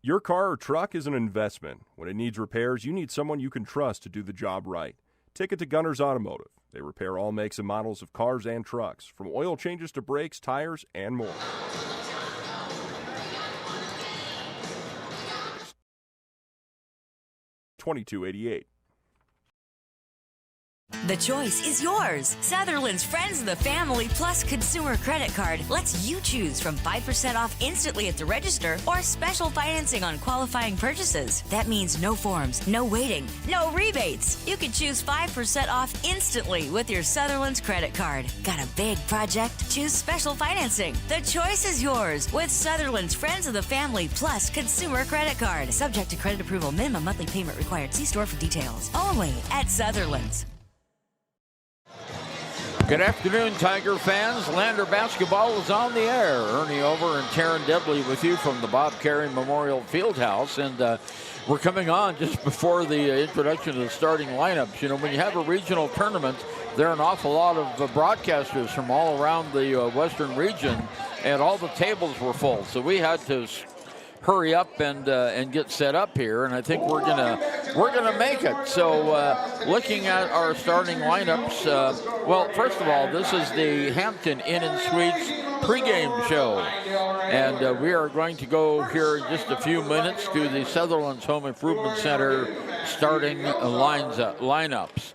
Your car or truck is an investment. When it needs repairs, you need someone you can trust to do the job right. Take it to Gunner's Automotive. They repair all makes and models of cars and trucks, from oil changes to brakes, tires, and more. $22.88. The choice is yours. Sutherland's Friends of the Family Plus Consumer Credit Card lets you choose from 5% off instantly at the register or special financing on qualifying purchases. That means no forms, no waiting, no rebates. You can choose 5% off instantly with your Sutherland's credit card. Got a big project? Choose special financing. The choice is yours with Sutherland's Friends of the Family Plus Consumer Credit Card. Subject to credit approval. Minimum monthly payment required. See store for details. Only at Sutherland's. Good afternoon, Tiger fans. Lander basketball is on the air. Ernie Over and Taryn Debley with you from the Bob Carey Memorial Fieldhouse. And we're coming on just before the introduction of the starting lineups. You know, when you have a regional tournament, there are an awful lot of broadcasters from all around the western region, and all the tables were full. So we had to hurry up and get set up here, and I think we're gonna make it. So looking at our starting lineups, well, first of all, this is the Hampton Inn and Suites pregame show, and we are going to go here in just a few minutes to the Sutherland's Home Improvement Center starting lineups.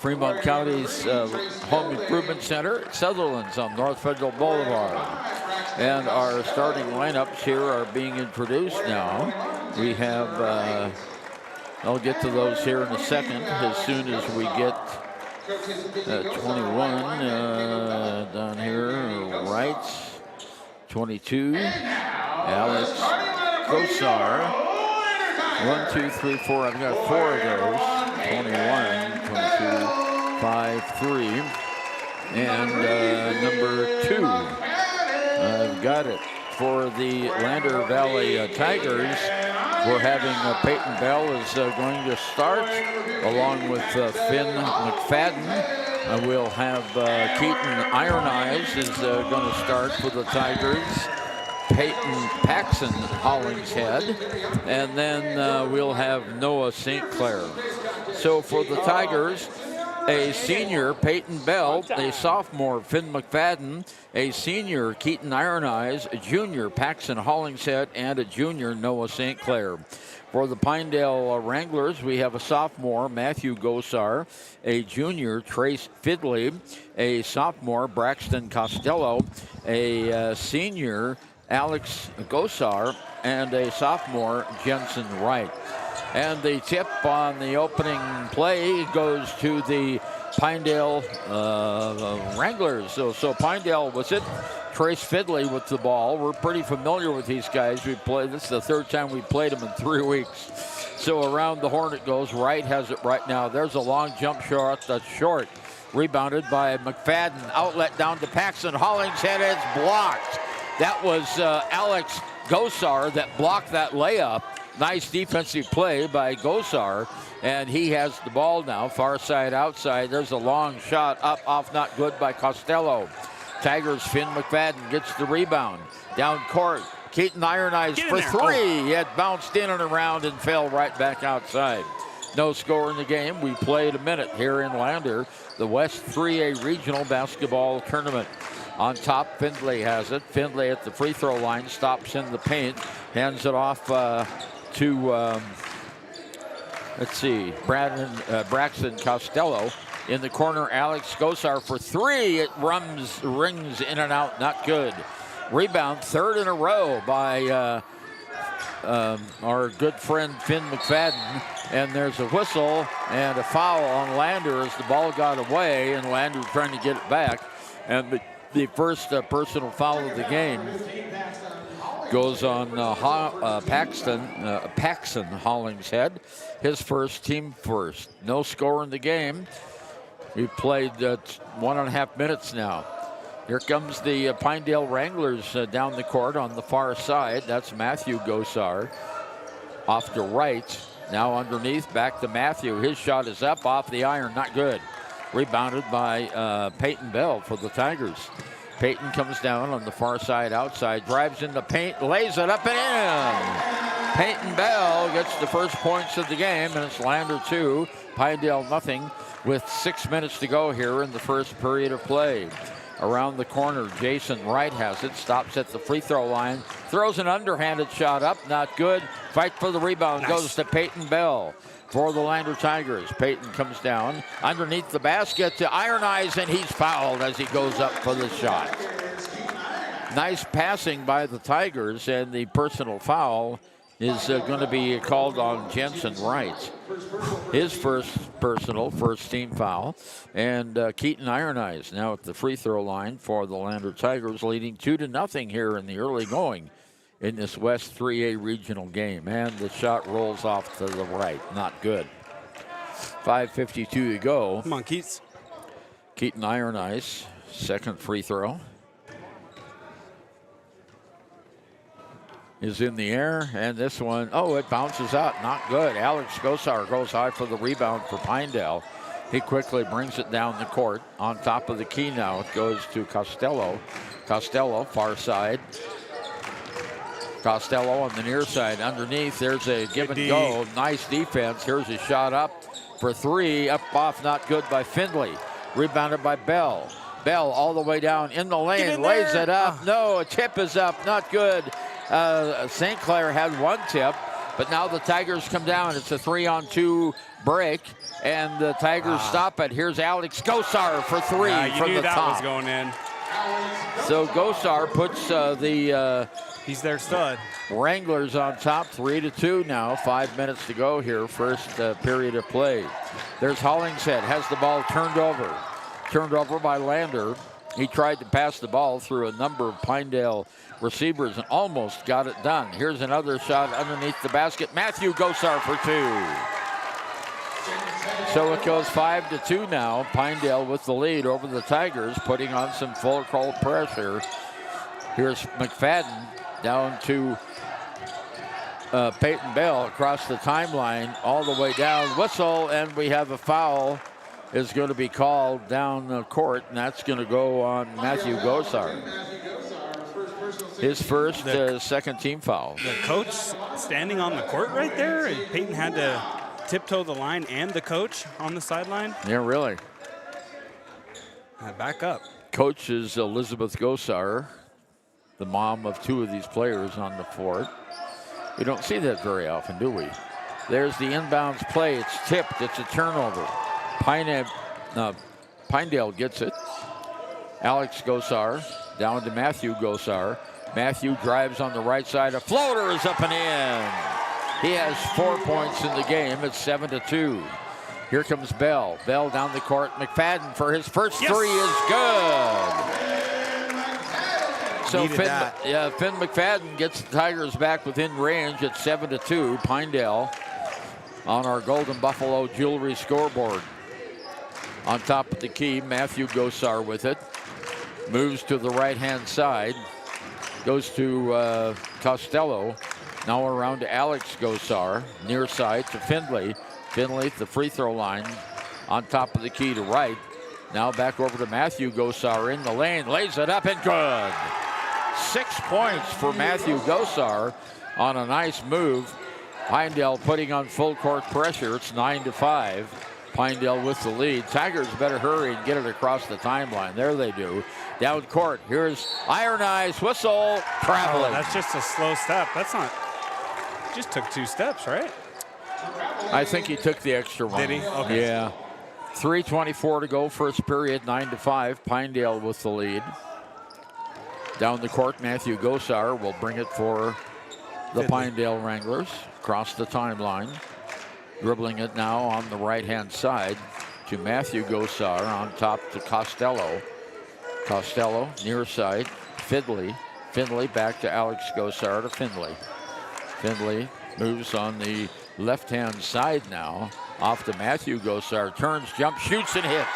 Fremont County's Home Improvement Center, Sutherland's on North Federal Boulevard. And our starting lineups here are being introduced now. We have, I'll get to those here in a second, as soon as we get 21 down here, right. 22, Alex Gosar. 1, 2, 3, 4, I've got 4 of those. 21, 22, 5, 3, and number 2. I've got it. For the Lander Valley Tigers, we're having Peyton Bell is going to start, along with Finn McFadden. We'll have Keaton Iron Eyes is going to start for the Tigers. Peyton Paxson Hollingshead, and then we'll have Noah St. Clair. So for the Tigers, a senior, Peyton Bell, a sophomore, Finn McFadden, a senior, Keaton Iron Eyes, a junior, Paxson Hollingshead, and a junior, Noah St. Clair. For the Pinedale Wranglers, we have a sophomore, Matthew Gosar, a junior, Trace Fidley, a sophomore, Braxton Costello, a senior, Alex Gosar, and a sophomore, Jensen Wright. And the tip on the opening play goes to the Pinedale Wranglers. So Pinedale was it. Trace Fidley with the ball. We're pretty familiar with these guys. This is the third time we played them in 3 weeks. So around the horn it goes. Wright has it right now. There's a long jump shot that's short. Rebounded by McFadden. Outlet down to Paxson. Hollingshead is blocked. That was Alex Gosar that blocked that layup. Nice defensive play by Gosar, and he has the ball now, far side, outside. There's a long shot up, off, not good by Costello. Tigers, Finn McFadden gets the rebound. Down court, Keaton Iron Eyes for 3. He had bounced in and around and fell right back outside. No score in the game. We played a minute here in Lander, the West 3A Regional Basketball Tournament. On top, Findlay has it. Findlay at the free throw line, stops in the paint, hands it off to, let's see, Braxton Costello. In the corner, Alex Gosar for 3. It rings in and out, not good. Rebound, third in a row by our good friend Finn McFadden. And there's a whistle and a foul on Lander as the ball got away, and Lander trying to get it back. And the first personal foul of the game goes on Paxson Hollingshead, his first, team first. No score in the game. We've played 1.5 minutes now. Here comes the Pinedale Wranglers down the court on the far side. That's Matthew Gosar off to right. Now underneath, back to Matthew. His shot is up off the iron, not good. Rebounded by Peyton Bell for the Tigers. Peyton comes down on the far side outside, drives in the paint, lays it up and in. Peyton Bell gets the first points of the game, and it's Lander 2, Pinedale nothing, with 6 minutes to go here in the first period of play. Around the corner, Jason Wright has it, stops at the free throw line, throws an underhanded shot up, not good. Fight for the rebound, goes to Peyton Bell for the Lander Tigers. Peyton comes down underneath the basket to Iron Eyes, and he's fouled as he goes up for the shot. Nice passing by the Tigers, and the personal foul is going to be called on Jensen Wright. His first team foul. And Keaton Iron Eyes now at the free throw line for the Lander Tigers, leading 2-0 here in the early going in this West 3A regional game. And the shot rolls off to the right. Not good. 5:52 to go. Come on, Keats. Keaton Iron Eyes, second free throw. Is in the air, and this one, it bounces out, not good. Alex Gosar goes high for the rebound for Pinedale. He quickly brings it down the court. On top of the key now, it goes to Costello. Costello, far side. Costello on the near side. Underneath, there's a give and go. Nice defense. Here's a shot up for three. Up off, not good by Findlay. Rebounded by Bell. Bell all the way down in the lane, lays it up. No, a tip is up, not good. St. Clair had one tip, but now the Tigers come down. It's a 3-on-2 break, and the Tigers stop it. Here's Alex Gosar for three from the top. That was going in. So Gosar puts he's their stud. Wranglers on top, 3-2 now. 5 minutes to go here, first period of play. There's Hollingshead, has the ball turned over. Turned over by Lander. He tried to pass the ball through a number of Pinedale receivers and almost got it done. Here's another shot underneath the basket. Matthew Gosar for two. So it goes 5-2 now. Pinedale with the lead over the Tigers, putting on some full court pressure. Here's McFadden down to Peyton Bell across the timeline, all the way down. Whistle, and we have a foul is going to be called down the court, and that's going to go on Matthew Gosar. His first second team foul. The coach standing on the court right there, and Peyton had to tiptoe the line and the coach on the sideline. Yeah, really. Back up. Coach is Elizabeth Gosar, the mom of two of these players on the fort. We don't see that very often, do we? There's the inbounds play. It's tipped. It's a turnover. Pinedale gets it. Alex Gosar down to Matthew Gosar. Matthew drives on the right side. A floater is up and in. He has 4 points in the game. It's 7-2. Here comes Bell. Bell down the court. McFadden for his first three is good. So Finn McFadden gets the Tigers back within range at 7-2. Pinedale on our Golden Buffalo Jewelry scoreboard. On top of the key, Matthew Gosar with it. Moves to the right-hand side. Goes to Costello. Now around to Alex Gosar. Near side to Findlay. Findlay, the free throw line. On top of the key to right. Now back over to Matthew Gosar in the lane. Lays it up and good. 6 points for Matthew Gosar on a nice move. Pinedale putting on full court pressure. It's 9-5. Pinedale with the lead. Tigers better hurry and get it across the timeline. There they do. Down court. Here's Iron Eyes. Whistle. Traveling. That's just a slow step. That's not. Just took 2 steps, right? I think he took the extra one. Did he? Okay. Yeah. 3:24 to go. First period. 9-5. Pinedale with the lead. Down the court. Matthew Gosar will bring it for the Pinedale Wranglers. Across the timeline. Dribbling it now on the right-hand side to Matthew Gosar. On top to Costello. Costello, near side. Findlay. Findlay back to Alex Gosar to Findlay. Findlay moves on the left-hand side now. Off to Matthew Gosar. Turns, jumps, shoots, and hits.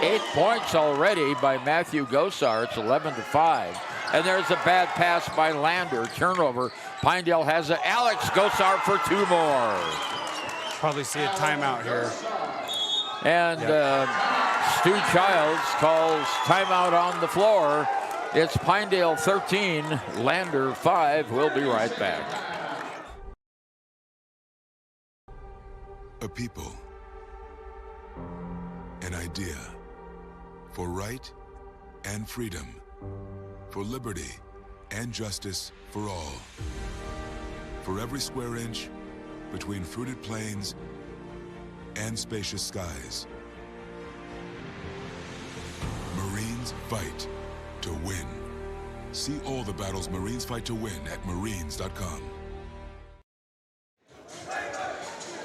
8 points already by Matthew Gosar. It's 11-5. And there's a bad pass by Lander. Turnover. Pinedale has it. Alex Gosar for 2 more. Probably see a timeout here. And Stu Childs calls timeout on the floor. It's Pinedale 13, Lander 5. We'll be right back. A people, an idea, for right and freedom, for liberty and justice for all. For every square inch between fruited plains and spacious skies. Marines fight to win. See all the battles Marines fight to win at marines.com.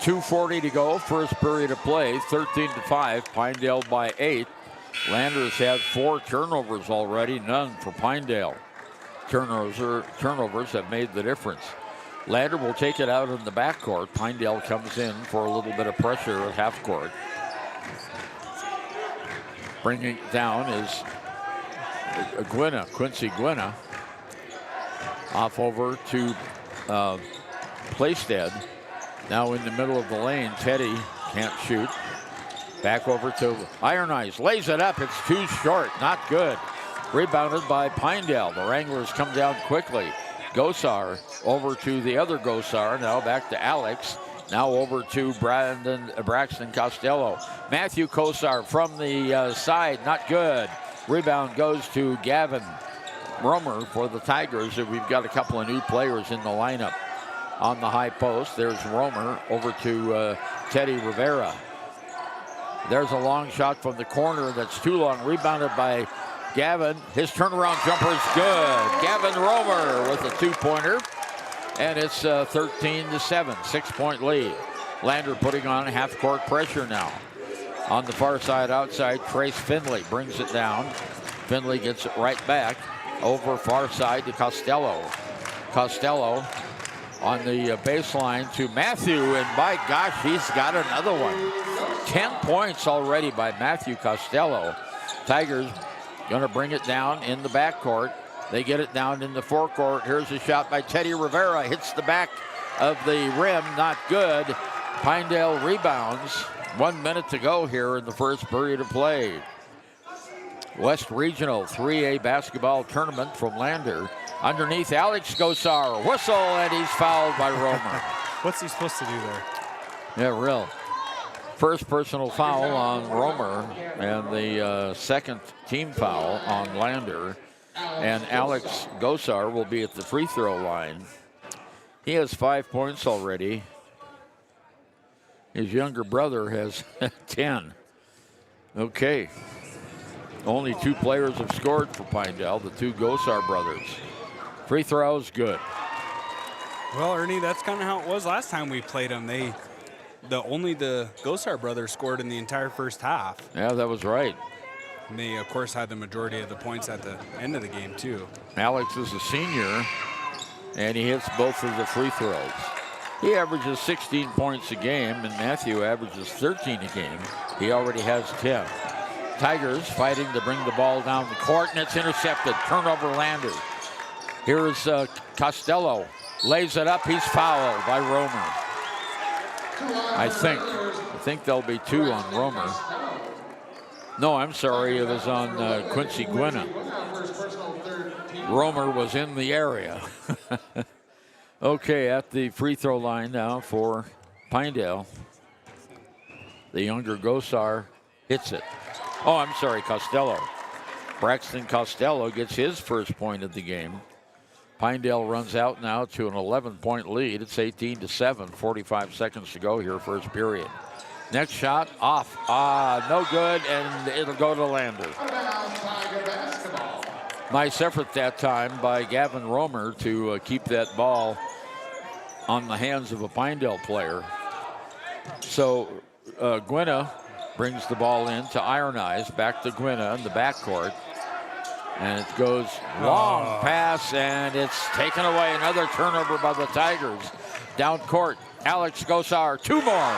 2:40 to go, first period of play, 13-5, Pinedale by 8. Landers had 4 turnovers already, none for Pinedale. Turnovers have made the difference. Lander will take it out in the backcourt. Pinedale comes in for a little bit of pressure at half court. Bringing it down is Quincy Gwynna. Off over to Plaisted. Now in the middle of the lane, Teddy can't shoot. Back over to Iron Eyes, lays it up, it's too short, not good. Rebounded by Pinedale. The Wranglers come down quickly. Gosar over to the other Gosar, now back to Alex. Now over to Braxton Costello. Matthew Gosar from the side, not good. Rebound goes to Gavin Romer for the Tigers. We've got a couple of new players in the lineup. On the high post, there's Romer over to Teddy Rivera. There's a long shot from the corner that's too long, rebounded by Gavin. His turnaround jumper is good. Gavin Romer with a 2-pointer, and it's 13-7, 6-point lead. Lander putting on half-court pressure now. On the far side outside, Trace Finley brings it down. Finley gets it right back over far side to Costello. Costello on the baseline to Matthew, and by gosh, he's got another one. 10 points already by Matthew Costello. Tigers going to bring it down in the backcourt. They get it down in the forecourt. Here's a shot by Teddy Rivera. Hits the back of the rim, not good. Pinedale rebounds. 1 minute to go here in the first period of play. West Regional 3A basketball tournament from Lander. Underneath, Alex Gosar, whistle, and he's fouled by Romer. What's he supposed to do there? Yeah, real. First personal foul on Romer, and the second team foul on Lander. And Alex Gosar will be at the free throw line. He has 5 points already. His younger brother has 10. Okay. Only 2 players have scored for Pinedale, the 2 Gosar brothers. Free throws, good. Well, Ernie, that's kind of how it was last time we played them. Only the Gosar brothers scored in the entire first half. Yeah, that was right. And they, of course, had the majority of the points at the end of the game, too. Alex is a senior, and he hits both of the free throws. He averages 16 points a game, and Matthew averages 13 a game. He already has 10. Tigers fighting to bring the ball down the court, and it's intercepted. Turnover Lander. Here is Costello. Lays it up. He's fouled by Romer. I think there'll be 2 on Romer. No, I'm sorry. It was on Quincy Gwynna. Romer was in the area. Okay, at the free throw line now for Pinedale. The younger Gosar hits it. Oh, I'm sorry, Costello. Braxton Costello gets his first point of the game. Pinedale runs out now to an 11-point lead. It's 18-7, 45 seconds to go here, first period. Next shot, off. No good, and it'll go to Lander. Nice effort that time by Gavin Romer to keep that ball on the hands of a Pinedale player. So Gwynna brings the ball in to Iron Eyes, back to Gwynna in the backcourt. And it goes long pass, and it's taken away. Another turnover by the Tigers. Down court, Alex Gosar, 2 more.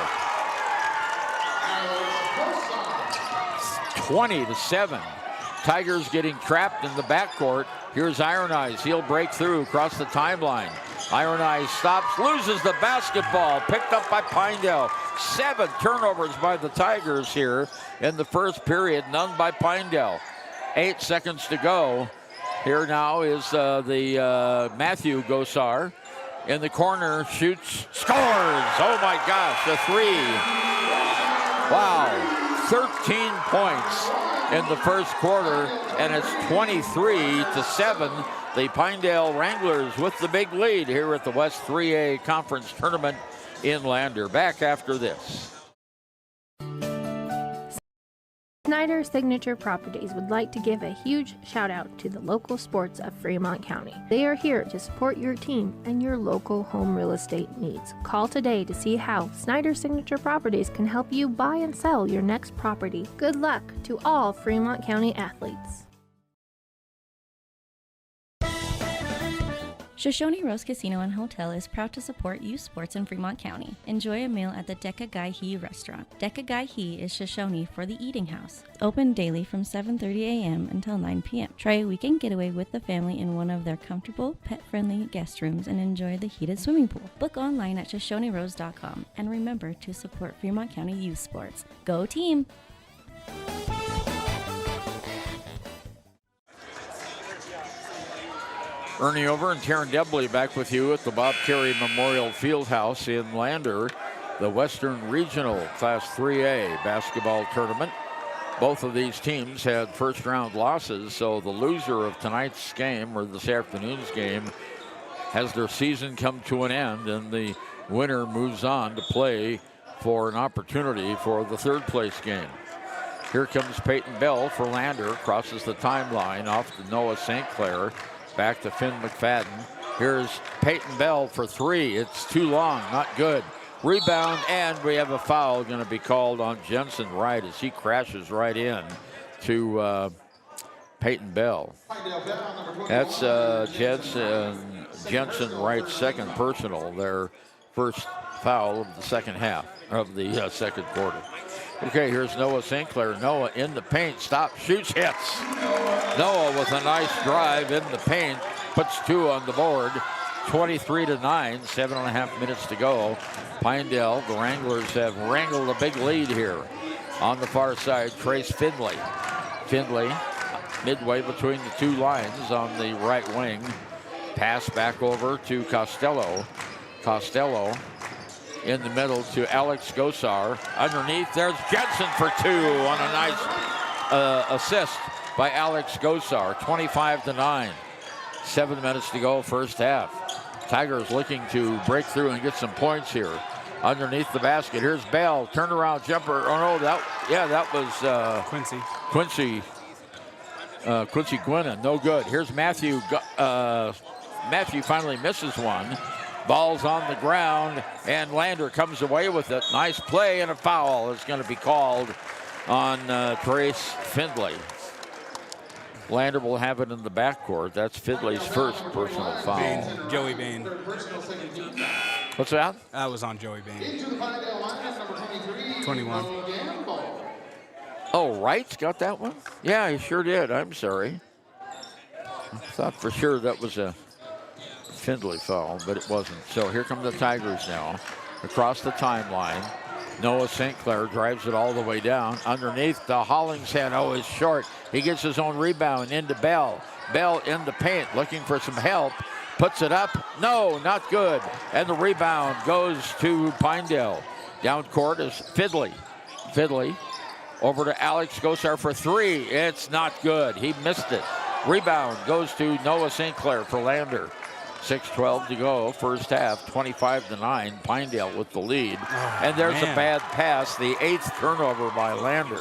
20-7. Tigers getting trapped in the backcourt. Here's Iron Eyes. He'll break through across the timeline. Iron Eyes stops, loses the basketball. Picked up by Pinedale. 7 turnovers by the Tigers here in the first period. None by Pinedale. 8 seconds to go. Here now is the Matthew Gosar. In the corner, shoots, scores! Oh my gosh, the three. Wow, 13 points in the first quarter, and it's 23-7. The Pinedale Wranglers with the big lead here at the West 3A Conference Tournament in Lander. Back after this. Snyder Signature Properties would like to give a huge shout out to the local sports of Fremont County. They are here to support your team and your local home real estate needs. Call today to see how Snyder Signature Properties can help you buy and sell your next property. Good luck to all Fremont County athletes. Shoshone Rose Casino and Hotel is proud to support youth sports in Fremont County. Enjoy a meal at the Deca Gai He restaurant. Deca Gai He is Shoshone for the eating house. Open daily from 7:30 a.m. until 9 p.m. Try a weekend getaway with the family in one of their comfortable, pet-friendly guest rooms and enjoy the heated swimming pool. Book online at ShoshoneRose.com and remember to support Fremont County youth sports. Go team! Ernie Over and Taryn Debley back with you at the Bob Carey Memorial Fieldhouse in Lander, the Western Regional Class 3A basketball tournament. Both of these teams had first round losses, so the loser of tonight's game or this afternoon's game has their season come to an end, and the winner moves on to play for an opportunity for the third place game. Here comes Peyton Bell for Lander, crosses the timeline off to Noah St. Clair. Back to Finn McFadden. Here's Peyton Bell for three. It's too long, not good. Rebound, and we have a foul going to be called on Jensen Wright as he crashes right in to Peyton Bell. That's Jensen Wright's second personal, their first foul of the second half, of the second quarter. Okay, here's Noah St. Clair. Noah in the paint, stops, shoots, hits. Noah with a nice drive in the paint, puts two on the board. 23-9, 7.5 minutes to go. Pinedale, the Wranglers have wrangled a big lead here. On the far side, Trace Findlay. Findlay, midway between the two lines on the right wing. Pass back over to Costello. Costello in the middle to Alex Gosar. Underneath, there's Jensen for two on a nice assist by Alex Gosar. 25-9. 7 minutes to go, first half. Tigers looking to break through and get some points here. Underneath the basket, here's Bell. Turnaround jumper. Oh no, that was Quincy Gwynn. No good. Here's Matthew. Matthew finally misses one. Ball's on the ground, and Lander comes away with it. Nice play, and a foul is going to be called on Trace Findlay. Lander will have it in the backcourt. That's Findlay's first personal foul. Bain, Joey Bain. What's that? That was on Joey Bain. 21. Oh, Wright's got that one? Yeah, he sure did. I'm sorry. I thought for sure that was a Findlay foul, but it wasn't. So here come the Tigers now. Across the timeline. Noah St. Clair drives it all the way down. Underneath, the Hollingshead, is short. He gets his own rebound into Bell. Bell in the paint, looking for some help. Puts it up. No, not good. And the rebound goes to Pinedale. Down court is Findlay. Findlay over to Alex Gosar for three. It's not good. He missed it. Rebound goes to Noah St. Clair for Lander. 6:12 to go, first half, 25-9. Pinedale with the lead. And there's a bad pass, the 8th turnover by Lander.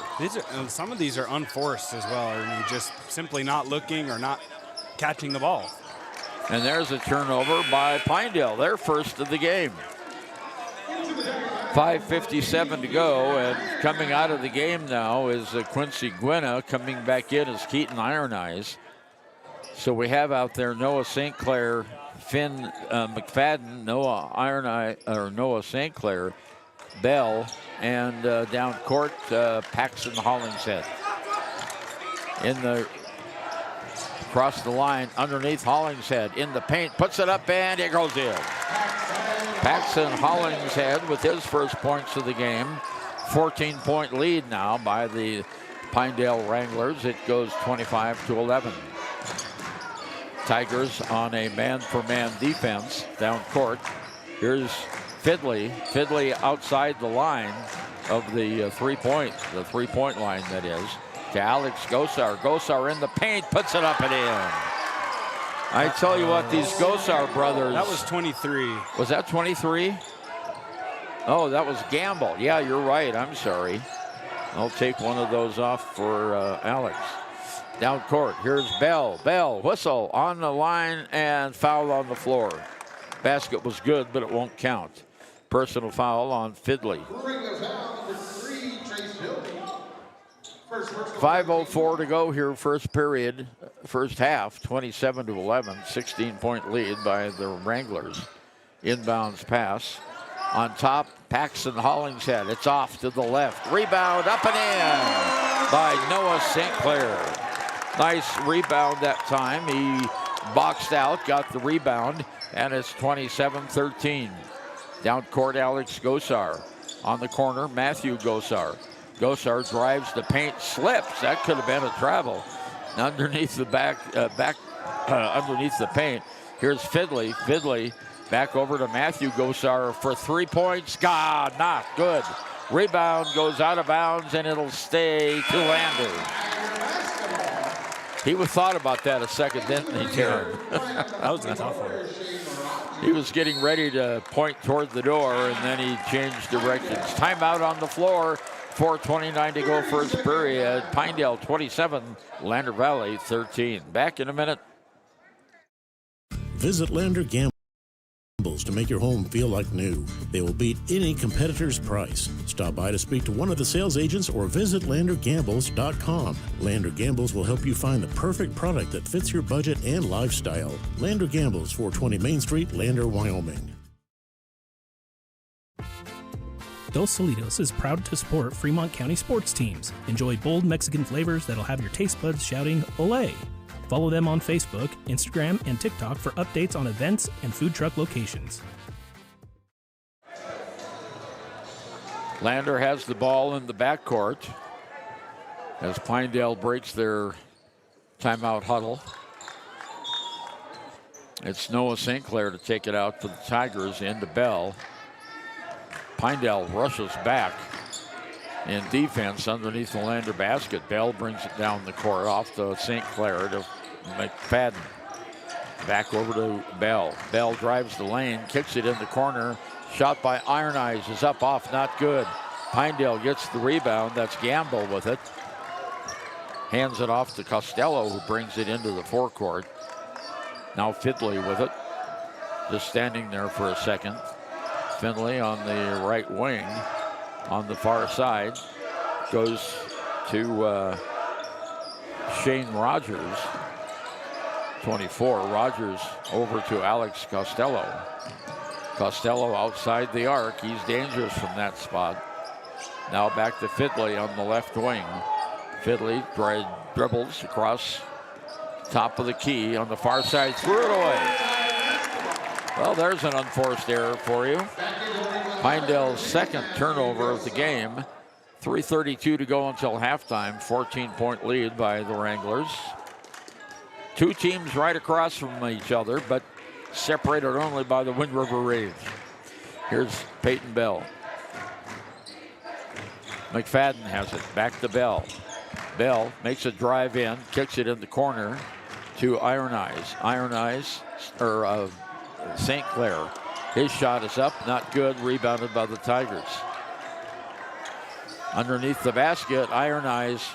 Some of these are unforced as well, or you just simply not looking or not catching the ball. And there's a turnover by Pinedale, their first of the game. 5:57 to go, and coming out of the game now is Quincy Gwynna. Coming back in is Keaton Iron Eyes. So we have out there Noah St. Clair, Finn McFadden, Noah St. Clair, Bell, and down court, Paxton Hollingshead. Across the line, underneath Hollingshead, in the paint, puts it up, and it goes in. Paxton Hollingshead with his first points of the game. 14-point lead now by the Pinedale Wranglers. It goes 25-11. Tigers on a man-for-man defense down court. Here's Fidley. Fidley outside the line of the three-point line, that is, to Alex Gosar. Gosar in the paint, puts it up and in. I tell you what, these Gosar brothers. That was 23. Was that 23? Oh, that was Gamble. Yeah, you're right. I'm sorry. I'll take one of those off for Alex. Down court, here's Bell. Bell, whistle on the line and foul on the floor. Basket was good, but it won't count. Personal foul on Fidley. 5:04 to go here, first period, first half, 27-11, 16-point lead by the Wranglers. Inbounds pass. On top, Paxton Hollingshead. It's off to the left. Rebound up and in by Noah St. Clair. Nice rebound that time. He boxed out, got the rebound, and it's 27-13. Down court, Alex Gosar. On the corner, Matthew Gosar. Gosar drives the paint, slips. That could have been a travel. Underneath the underneath the paint. Here's Fidley. Fidley back over to Matthew Gosar for 3 points. God, not good. Rebound goes out of bounds, and it'll stay to Lander. He was thought about that a second, didn't he, Terry? That was a tough one. He was getting ready to point toward the door, and then he changed directions. Timeout on the floor. 4:29 to go, first period. Pinedale 27, Lander Valley 13. Back in a minute. Visit Lander Gambles to make your home feel like new. They will beat any competitor's price. Stop by to speak to one of the sales agents or visit LanderGambles.com. Lander Gambles will help you find the perfect product that fits your budget and lifestyle. Lander Gambles, 420 Main Street, Lander, Wyoming. Dos Solitos is proud to support Fremont County sports teams. Enjoy bold Mexican flavors that'll have your taste buds shouting, "Olé!" Follow them on Facebook, Instagram, and TikTok for updates on events and food truck locations. Lander has the ball in the backcourt as Pinedale breaks their timeout huddle. It's Noah St. Clair to take it out for the Tigers into Bell. Pinedale rushes back in defense underneath the Lander basket. Bell brings it down the court off to St. Clair to McFadden. Back over to Bell. Bell drives the lane, kicks it in the corner. Shot by Iron Eyes is up, off, not good. Pinedale gets the rebound. That's Gamble with it. Hands it off to Costello, who brings it into the forecourt. Now Fidley with it. Just standing there for a second. Finley on the right wing. On the far side. Goes to Shane Rogers. 24. Rogers over to Alex Costello. Costello outside the arc. He's dangerous from that spot. Now back to Fidley on the left wing. Fidley dribbles across top of the key on the far side. Threw it away. Well, there's an unforced error for you. Pinedale's second turnover of the game. 3:32 to go until halftime. 14-point lead by the Wranglers. Two teams right across from each other, but separated only by the Wind River Range. Here's Peyton Bell. McFadden has it. Back to Bell. Bell makes a drive in, kicks it in the corner to Iron Eyes. Iron Eyes, or St. Clair. His shot is up, not good, rebounded by the Tigers. Underneath the basket, Iron Eyes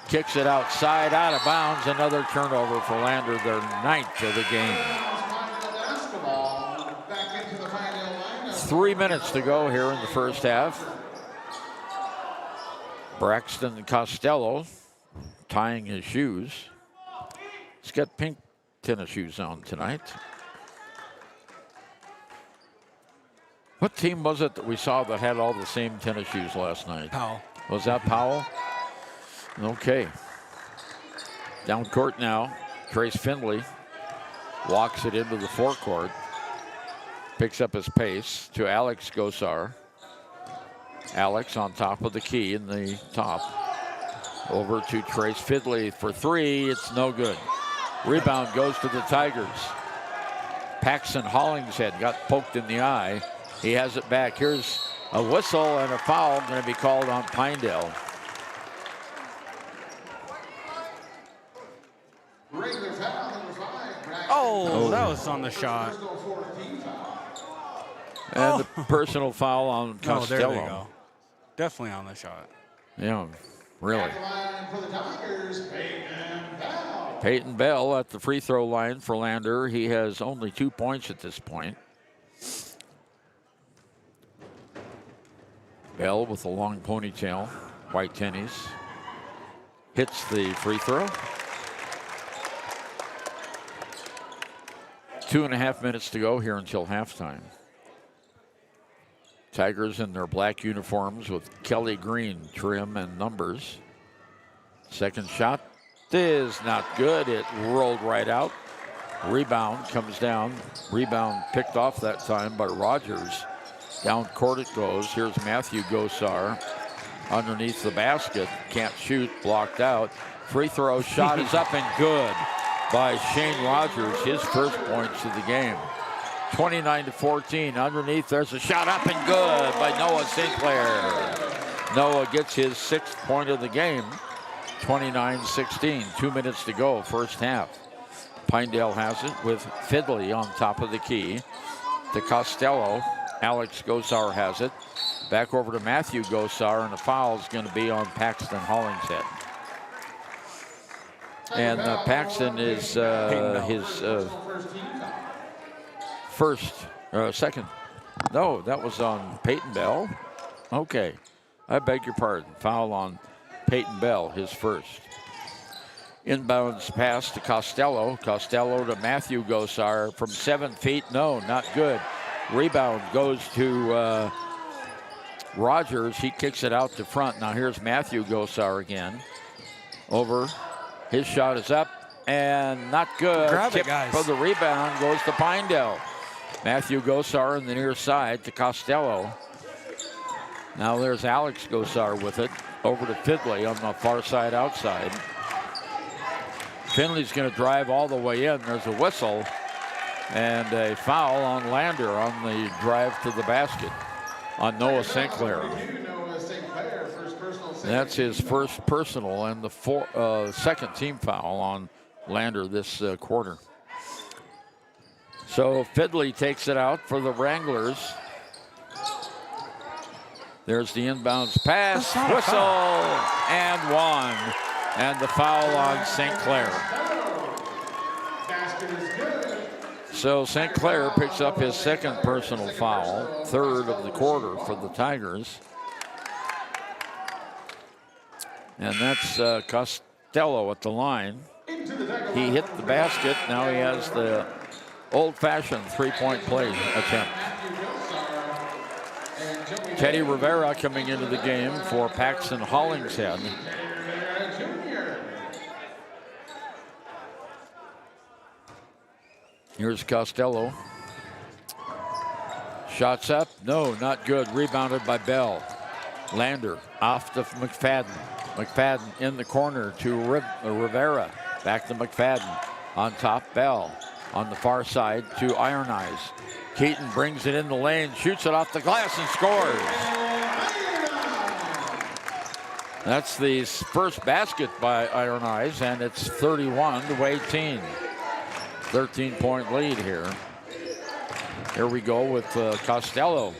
kicks it outside, out of bounds. Another turnover for Lander, their 9th of the game. 3 minutes to go here in the first half. Braxton Costello tying his shoes. He's got pink tennis shoes on tonight. What team was it that we saw that had all the same tennis shoes last night? Powell. Was that Powell? Okay. Down court now. Trace Findley walks it into the forecourt. Picks up his pace to Alex Gosar. Alex on top of the key in the top. Over to Trace Fidley for three. It's no good. Rebound goes to the Tigers. Paxton Hollingshead got poked in the eye. He has it back. Here's a whistle and a foul going to be called on Pinedale. Oh, that was on the shot. And the personal foul on Costello. Oh, there they go. Definitely on the shot. Yeah, really. Peyton Bell at the free throw line for Lander. He has only 2 points at this point. Bell with a long ponytail, white tennies, hits the free throw. 2.5 minutes to go here until halftime. Tigers in their black uniforms with Kelly green trim and numbers. Second shot is not good. It rolled right out. Rebound comes down. Rebound picked off that time by Rogers. Down court it goes. Here's Matthew Gosar underneath the basket. Can't shoot, blocked out. Free throw shot is up and good by Shane Rogers, his first points of the game. 29-14. Underneath, there's a shot up and good by Noah Sinclair. Noah gets his 6th point of the game. 29-16. 2 minutes to go, first half. Pinedale has it with Fidley on top of the key. To Costello. Alex Gosar has it. Back over to Matthew Gosar, and the foul is going to be on Paxton Hollingshead. And Paxton is his second. No, that was on Peyton Bell. Okay, I beg your pardon. Foul on Peyton Bell, his first. Inbounds pass to Costello. Costello to Matthew Gosar from 7 feet. No, not good. Rebound goes to Rogers. He kicks it out to front. Now here's Matthew Gosar again. Over. His shot is up and not good. Grab Tip it, guys. for the rebound goes to Pinedale. Matthew Gosar in the near side to Costello. Now there's Alex Gosar with it. Over to Fidley on the far side outside. Finley's going to drive all the way in. There's a whistle and a foul on Lander on the drive to the basket on Noah Sinclair. That's his first personal and the second team foul on Lander this quarter. So Fidley takes it out for the Wranglers. There's the inbounds pass, whistle, and one. And the foul on Sinclair. So Sinclair picks up his second personal foul, third of the quarter for the Tigers. And that's Costello at the line. He hit the basket. Now he has the old-fashioned three-point play attempt. Teddy Rivera coming into the game for Paxton Hollingshead. Here's Costello. Shots up. No, not good. Rebounded by Bell. Lander off to McFadden. McFadden in the corner to Rivera. Back to McFadden. On top, Bell. On the far side to Iron Eyes. Keaton brings it in the lane, shoots it off the glass and scores. That's the first basket by Iron Eyes, and it's 31-18. 13-point lead here. Here we go with Costello.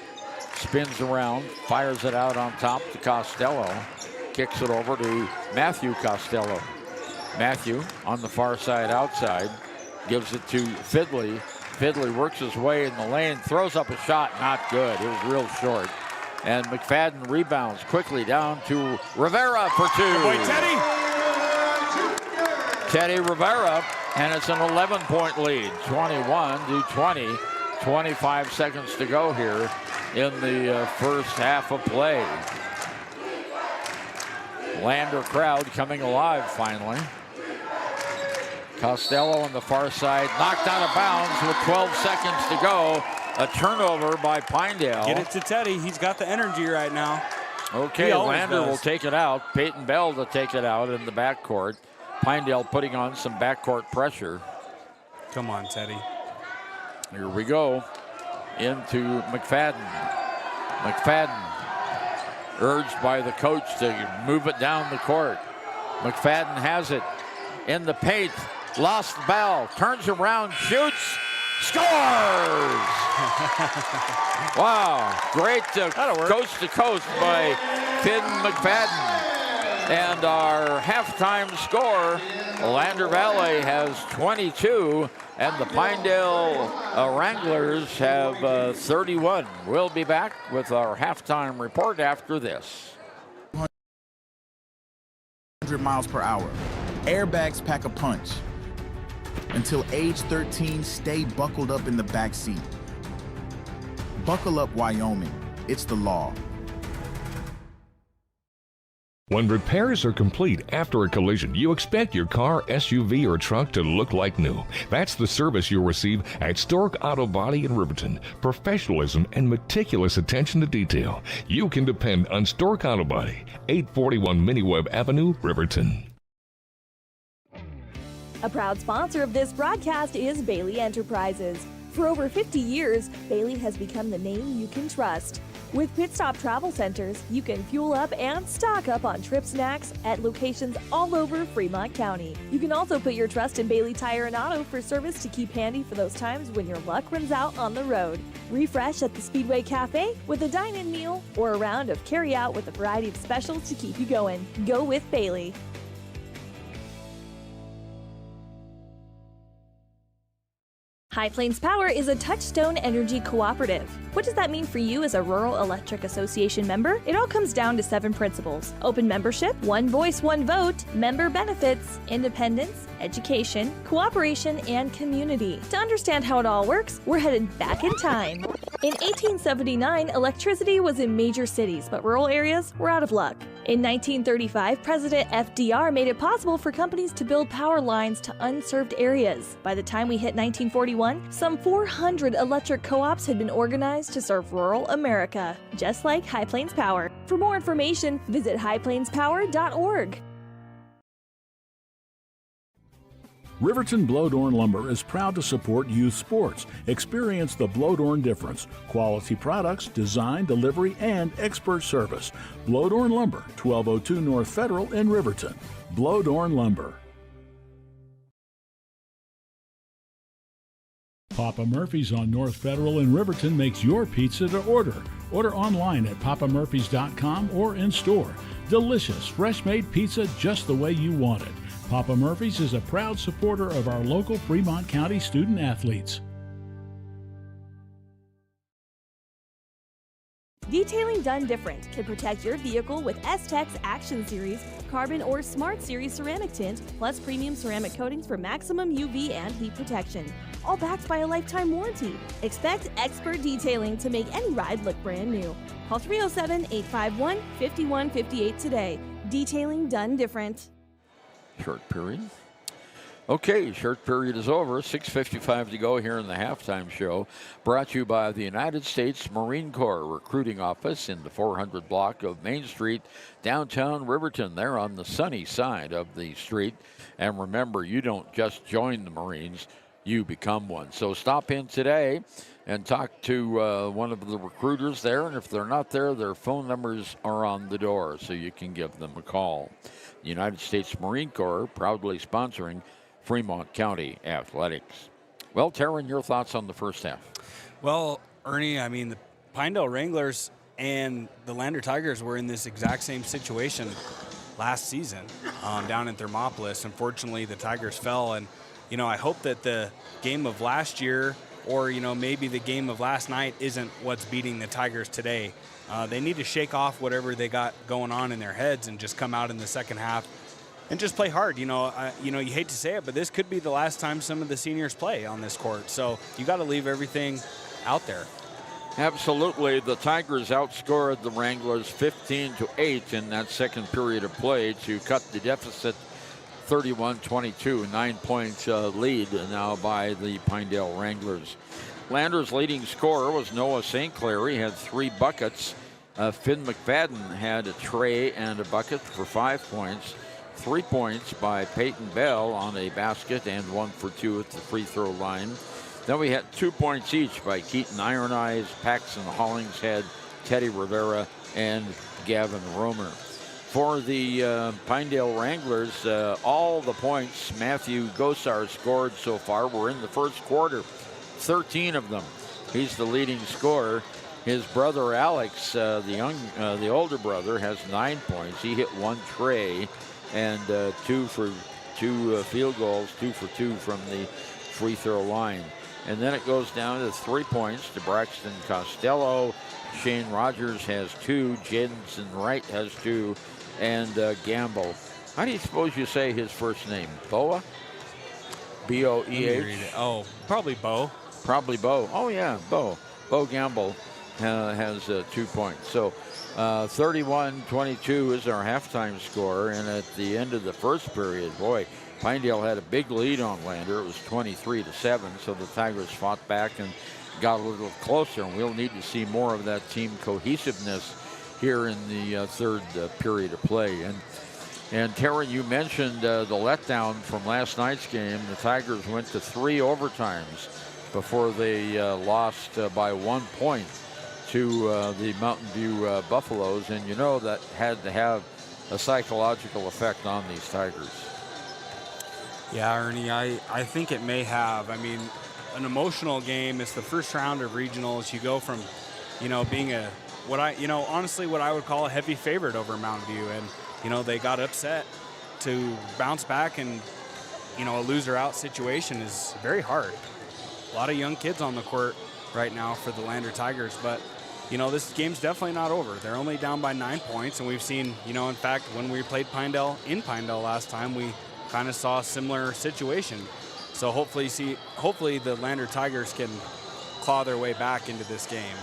Spins around, fires it out on top to Costello. Kicks it over to Matthew Costello. Matthew on the far side outside. Gives it to Fidley. Fidley works his way in the lane, throws up a shot, not good. It was real short. And McFadden rebounds quickly down to Rivera for two. Good boy, Teddy. Teddy Rivera, and it's an 11-point lead, 21-20. 25 seconds to go here in the first half of play. Lander crowd coming alive finally. Costello on the far side, knocked out of bounds with 12 seconds to go. A turnover by Pinedale. Get it to Teddy. He's got the energy right now. Okay, Lander will take it out. Peyton Bell to take it out in the backcourt. Pinedale putting on some backcourt pressure. Come on, Teddy. Here we go. Into McFadden. McFadden urged by the coach to move it down the court. McFadden has it in the paint. Lost the ball. Turns around, shoots, scores! Wow, great coast to coast by Finn McFadden. And our halftime score, Lander Valley has 22, and the Pinedale Wranglers have 31. We'll be back with our halftime report after this. 100 miles per hour. Airbags pack a punch. Until age 13, stay buckled up in the back seat. Buckle up, Wyoming. It's the law. When repairs are complete after a collision, you expect your car, SUV, or truck to look like new. That's the service you'll receive at Stork Auto Body in Riverton. Professionalism and meticulous attention to detail. You can depend on Stork Auto Body, 841 Miniweb Avenue, Riverton. A proud sponsor of this broadcast is Bailey Enterprises. For over 50 years, Bailey has become the name you can trust. With Pit Stop Travel Centers, you can fuel up and stock up on trip snacks at locations all over Fremont County. You can also put your trust in Bailey Tire and Auto for service to keep handy for those times when your luck runs out on the road. Refresh at the Speedway Cafe with a dine-in meal or a round of carry-out with a variety of specials to keep you going. Go with Bailey. High Plains Power is a Touchstone Energy cooperative. What does that mean for you as a Rural Electric Association member? It all comes down to 7 principles: open membership, one voice, one vote, member benefits, independence, education, cooperation, and community. To understand how it all works, we're headed back in time. In 1879, electricity was in major cities, but rural areas were out of luck. In 1935, President FDR made it possible for companies to build power lines to unserved areas. By the time we hit 1941, some 400 electric co-ops had been organized to serve rural America, just like High Plains Power. For more information, visit highplainspower.org. Riverton Blowdorn Lumber is proud to support youth sports. Experience the Blowdorn difference. Quality products, design, delivery, and expert service. Blowdorn Lumber, 1202 North Federal in Riverton. Blowdorn Lumber. Papa Murphy's on North Federal in Riverton makes your pizza to order. Order online at papamurphys.com or in store. Delicious, fresh-made pizza just the way you want it. Papa Murphy's is a proud supporter of our local Fremont County student athletes. Detailing done different can protect your vehicle with S-Tech's Action Series, Carbon or Smart Series ceramic tint, plus premium ceramic coatings for maximum UV and heat protection. All backed by a lifetime warranty. Expect expert detailing to make any ride look brand new. Call 307-851-5158 today. Detailing done different. Short period. Okay, short period is over. 6:55 to go here in the halftime show. Brought to you by the United States Marine Corps Recruiting Office in the 400 block of Main Street, downtown Riverton. They're on the sunny side of the street. And remember, you don't just join the Marines, you become one. So stop in today and talk to one of the recruiters there. And if they're not there, their phone numbers are on the door, so you can give them a call. The United States Marine Corps proudly sponsoring Fremont County Athletics. Well, Taryn, your thoughts on the first half? Well, Ernie, I mean, the Pinedale Wranglers and the Lander Tigers were in this exact same situation last season down in Thermopolis. Unfortunately, the Tigers fell, and, you know, I hope that the game of last year or, you know, maybe the game of last night isn't what's beating the Tigers today. They need to shake off whatever they got going on in their heads and just come out in the second half and just play hard. You know, you hate to say it, but this could be the last time some of the seniors play on this court. So you got to leave everything out there. Absolutely. The Tigers outscored the Wranglers 15-8 in that second period of play to cut the deficit 31-22, 9-point lead now by the Pinedale Wranglers. Lander's leading scorer was Noah St. Clair. He had 3 buckets. Finn McFadden had a tray and a bucket for 5 points. 3 points by Peyton Bell on a basket and 1 for 2 at the free throw line. Then we had 2 points each by Keaton Iron Eyes, Paxton Hollingshead, Teddy Rivera, and Gavin Romer. For the Pinedale Wranglers, all the points Matthew Gosar scored so far were in the first quarter, 13 of them. He's the leading scorer. His brother Alex, the older brother, has 9 points. He hit 1 tray and 2 field goals, 2 for 2 from the free throw line. And then it goes down to 3 points to Braxton Costello. Shane Rogers has 2. Jensen Wright has 2. And Gamble. How do you suppose you say his first name? Boa? B-O-E-H? Oh, probably Bo. Probably Bo. Oh, yeah, Bo. Bo Gamble has 2 points. So 31-22 is our halftime score. And at the end of the first period, boy, Pinedale had a big lead on Lander. It was 23-7. So the Tigers fought back and got a little closer. And we'll need to see more of that team cohesiveness here in the third period of play. And Tara, you mentioned the letdown from last night's game. The Tigers went to 3 overtimes before they lost by 1 point to the Mountain View Buffaloes. And you know that had to have a psychological effect on these Tigers. Yeah, Ernie, I think it may have. I mean, an emotional game. It's the first round of regionals. You go from, being what I would call a heavy favorite over Mountain View. And, they got upset. To bounce back and, a loser out situation is very hard. A lot of young kids on the court right now for the Lander Tigers. But, this game's definitely not over. They're only down by 9 points. And we've seen, in fact, when we played Pinedale last time, we kind of saw a similar situation. So hopefully the Lander Tigers can claw their way back into this game.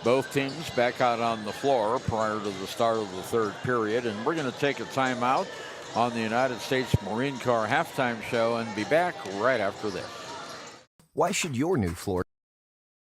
Both teams back out on the floor prior to the start of the third period, and we're going to take a timeout on the United States Marine Corps halftime show and be back right after this. Why should your new floor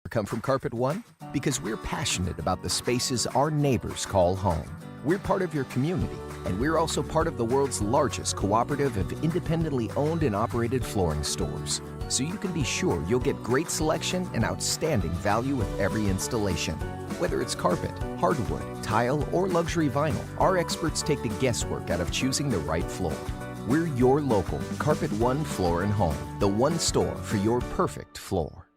come from Carpet One? Because we're passionate about the spaces our neighbors call home. We're part of your community, and we're also part of the world's largest cooperative of independently owned and operated flooring stores. So you can be sure you'll get great selection and outstanding value with every installation. Whether it's carpet, hardwood, tile, or luxury vinyl, our experts take the guesswork out of choosing the right floor. We're your local Carpet One Floor and Home, the one store for your perfect floor.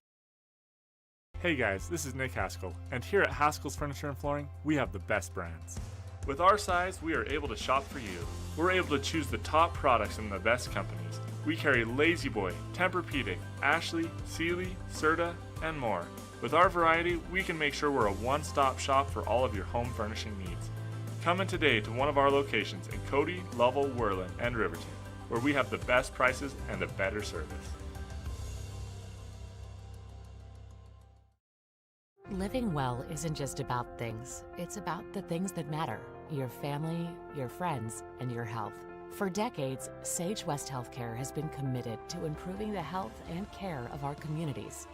Hey guys, this is Nick Haskell, and here at Haskell's Furniture and Flooring, we have the best brands. With our size, we are able to shop for you. We're able to choose the top products from the best companies. We carry Lazy Boy, Tempur-Pedic, Ashley, Sealy, Serta, and more. With our variety, we can make sure we're a one-stop shop for all of your home furnishing needs. Come in today to one of our locations in Cody, Lovell, Worland, and Riverton, where we have the best prices and a better service. Living well isn't just about things. It's about the things that matter. Your family, your friends, and your health. For decades, Sage West Healthcare has been committed to improving the health and care of our communities.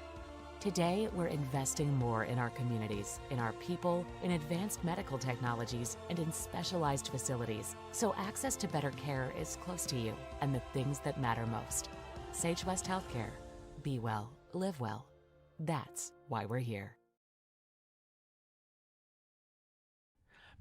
Today, we're investing more in our communities, in our people, in advanced medical technologies, and in specialized facilities, so access to better care is close to you and the things that matter most. Sage West Healthcare. Be well, live well. That's why we're here.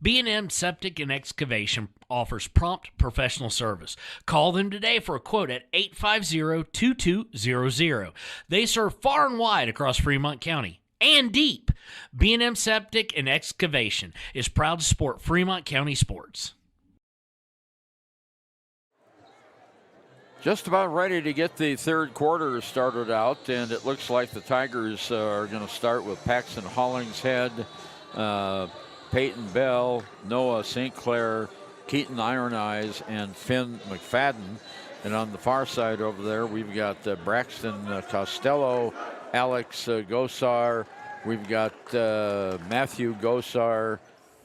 B&M Septic and Excavation offers prompt professional service. Call them today for a quote at 850-2200. They serve far and wide across Fremont County and deep. B&M Septic and Excavation is proud to support Fremont County sports. Just about ready to get the third quarter started out, and it looks like the Tigers are going to start with Paxton Hollingshead, Peyton Bell, Noah St. Clair, Keaton Iron Eyes, and Finn McFadden. And on the far side over there, we've got Braxton Costello, Alex Gosar. We've got Matthew Gosar.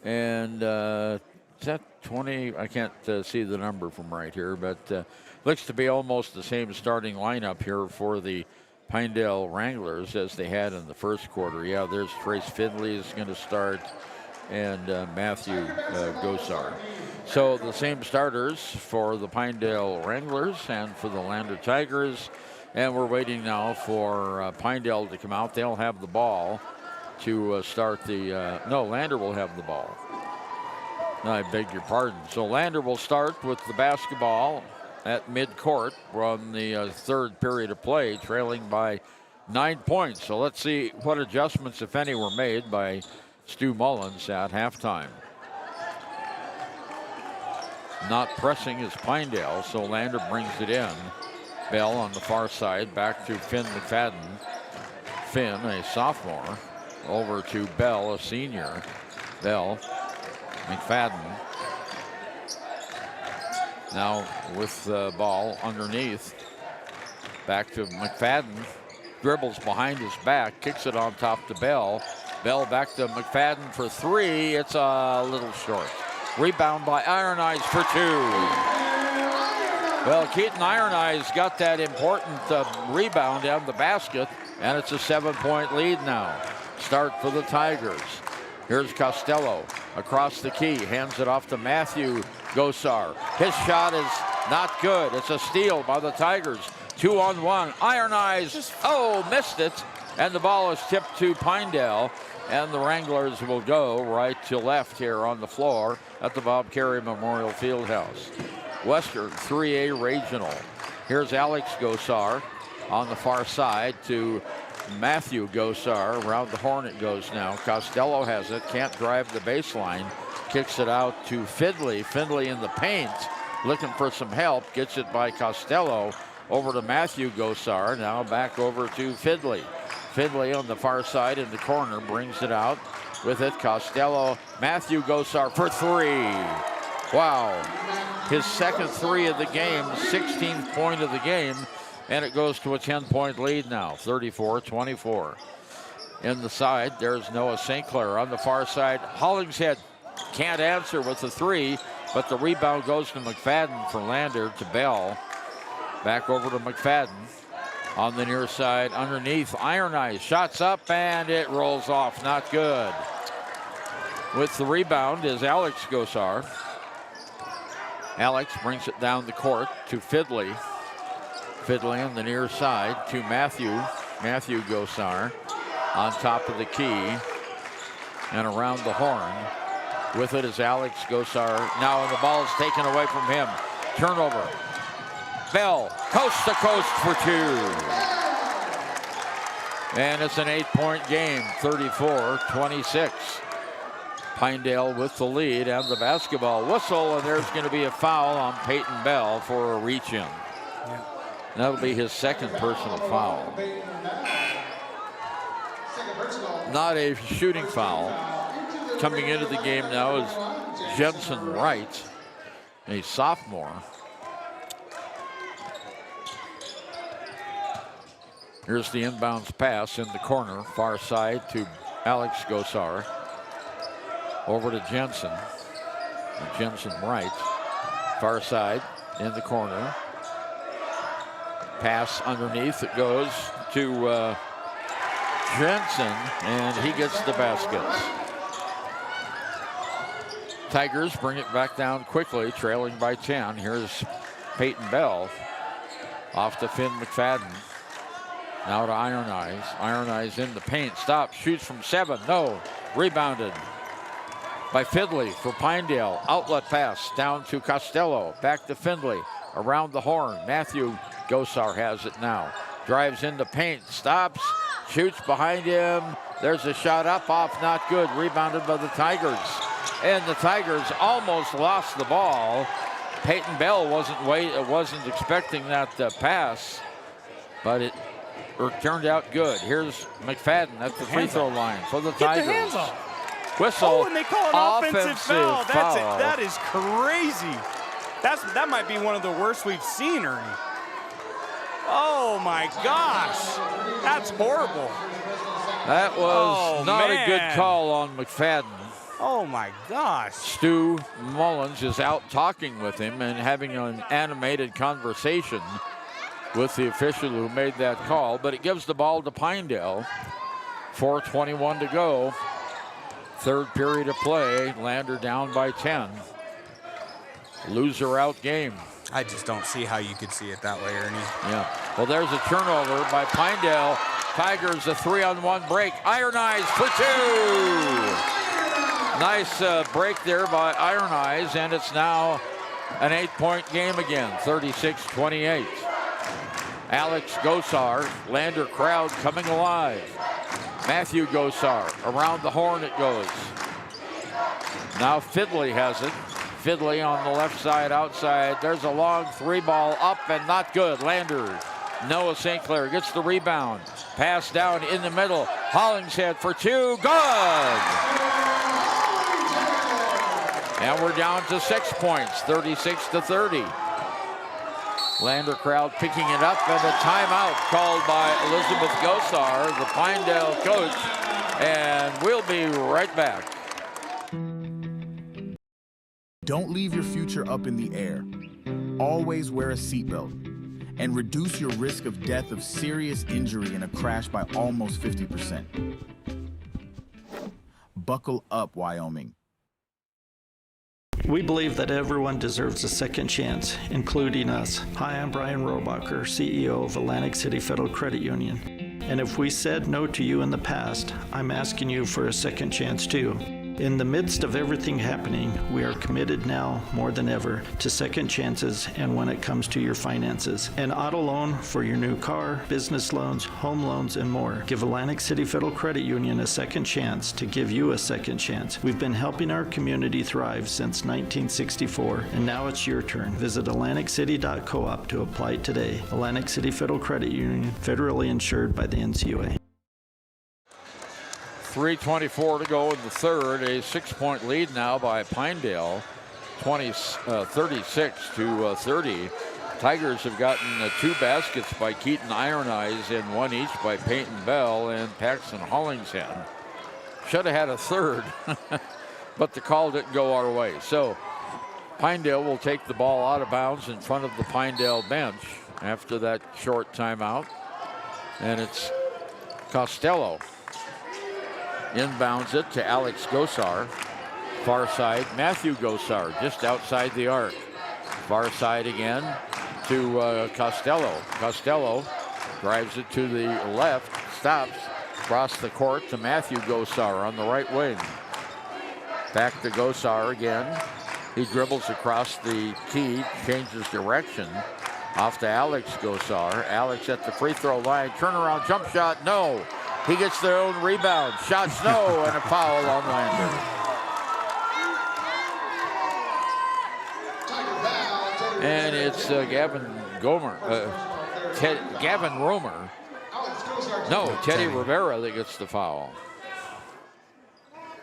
And is that 20? I can't see the number from right here, but looks to be almost the same starting lineup here for the Pinedale Wranglers as they had in the first quarter. Yeah, there's Trace Finley is going to start, and Matthew Gosar. So the same starters for the Pinedale Wranglers and for the Lander Tigers. And we're waiting now for Pinedale to come out. They'll have the ball to start the, no, Lander will have the ball. I beg your pardon. So Lander will start with the basketball at midcourt. We're on the third period of play, trailing by 9 points. So let's see what adjustments, if any, were made by Stu Mullins at halftime. Not pressing is Pinedale, so Lander brings it in. Bell on the far side, back to Finn McFadden. Finn, a sophomore, over to Bell, a senior. Bell, McFadden. Now with the ball underneath. Back to McFadden. Dribbles behind his back, kicks it on top to Bell. Bell back to McFadden for three. It's a little short. Rebound by Iron Eyes for two. Well, Keaton Iron Eyes got that important rebound down the basket, and it's a 7-point lead now. Start for the Tigers. Here's Costello across the key, hands it off to Matthew Gosar. His shot is not good. It's a steal by the Tigers. 2-on-1. Iron Eyes, missed it. And the ball is tipped to Pinedale. And the Wranglers will go right to left here on the floor at the Bob Carey Memorial Fieldhouse. Western 3A Regional. Here's Alex Gosar on the far side to Matthew Gosar. Around the horn it goes now. Costello has it, can't drive the baseline. Kicks it out to Findley. Findley in the paint, looking for some help. Gets it by Costello over to Matthew Gosar. Now back over to Findley. Findlay on the far side in the corner brings it out. With it, Costello. Matthew Gosar for three. Wow. His second three of the game, 16th point of the game, and it goes to a 10-point lead now, 34-24. In the side, there's Noah St. Clair. On the far side, Hollingshead can't answer with the three, but the rebound goes to McFadden for Lander to Bell. Back over to McFadden. On the near side, underneath, Iron Eyes shots up, and it rolls off. Not good. With the rebound is Alex Gosar. Alex brings it down the court to Fidley. Fidley on the near side to Matthew Gosar on top of the key and around the horn. With it is Alex Gosar. Now, and the ball is taken away from him. Turnover. Bell, coast to coast for two. And it's an 8-point game, 34-26. Pinedale with the lead and the basketball whistle, and there's going to be a foul on Peyton Bell for a reach-in. Yeah. That'll be his second personal foul. Not a shooting foul. Coming into the game now is Jensen Wright, a sophomore. Here's the inbounds pass in the corner, far side to Alex Gosar. Over to Jensen. And Jensen Wright, far side in the corner. Pass underneath, it goes to Jensen, and he gets the baskets. Tigers bring it back down quickly, trailing by 10. Here's Peyton Bell off to Finn McFadden. Now to Iron Eyes. Iron Eyes in the paint. Stops. Shoots from 7. No. Rebounded by Findley for Pinedale. Outlet pass down to Costello. Back to Findley. Around the horn. Matthew Gosar has it now. Drives into paint. Stops. Shoots behind him. There's a shot up off. Not good. Rebounded by the Tigers. And the Tigers almost lost the ball. Peyton Bell wasn't expecting that pass, but it turned out good. Here's McFadden at the free throw line for the Tigers. Get the hands off. Whistle. Oh, and they call an offensive foul. That's it. That is crazy. That might be one of the worst we've seen, Ernie. Oh my gosh. That's horrible. That was not a good call on McFadden. Oh my gosh. Stu Mullins is out talking with him and having an animated conversation with the official who made that call, but it gives the ball to Pinedale. 4:21 to go. Third period of play. Lander down by 10. loser out game. I just don't see how you could see it that way, Ernie. Yeah. Well, there's a turnover by Pinedale. Tigers a 3-on-1 break. Iron Eyes for 2. Nice break there by Iron Eyes, and it's now an 8-point game again, 36-28. Alex Gosar, Lander crowd coming alive. Matthew Gosar, around the horn it goes. Now Fidley has it. Fidley on the left side, outside. There's a long 3-ball up and not good. Lander, Noah St. Clair gets the rebound. Pass down in the middle. Hollingshead for 2, good! And we're down to 6 points, 36-30. Lander crowd picking it up, and a timeout called by Elizabeth Gosar, the Pinedale coach, and we'll be right back. Don't leave your future up in the air. Always wear a seatbelt and reduce your risk of death of serious injury in a crash by almost 50%. Buckle up, Wyoming. We believe that everyone deserves a second chance, including us. Hi, I'm Brian Robacher, CEO of Atlantic City Federal Credit Union. And if we said no to you in the past, I'm asking you for a second chance too. In the midst of everything happening, we are committed now more than ever to second chances and when it comes to your finances. An auto loan for your new car, business loans, home loans, and more. Give Atlantic City Federal Credit Union a second chance to give you a second chance. We've been helping our community thrive since 1964, and now it's your turn. Visit AtlanticCity.coop to apply today. Atlantic City Federal Credit Union, federally insured by the NCUA. 3:24 to go in the third. A 6-point lead now by Pinedale, 36-30. Tigers have gotten 2 baskets by Keaton Iron Eyes and 1 each by Peyton Bell and Paxton Hollingshead. Should have had a third, but the call didn't go our way. So Pinedale will take the ball out of bounds in front of the Pinedale bench after that short timeout. And it's Costello. Inbounds it to Alex Gosar. Far side, Matthew Gosar, just outside the arc. Far side again to Costello. Costello drives it to the left, stops, across the court to Matthew Gosar on the right wing. Back to Gosar again. He dribbles across the key, changes direction. Off to Alex Gosar. Alex at the free throw line. Turnaround jump shot, no. He gets their own rebound. Shots no, and a foul on Lander. And it's Gavin Romer. No, Teddy Rivera that gets the foul.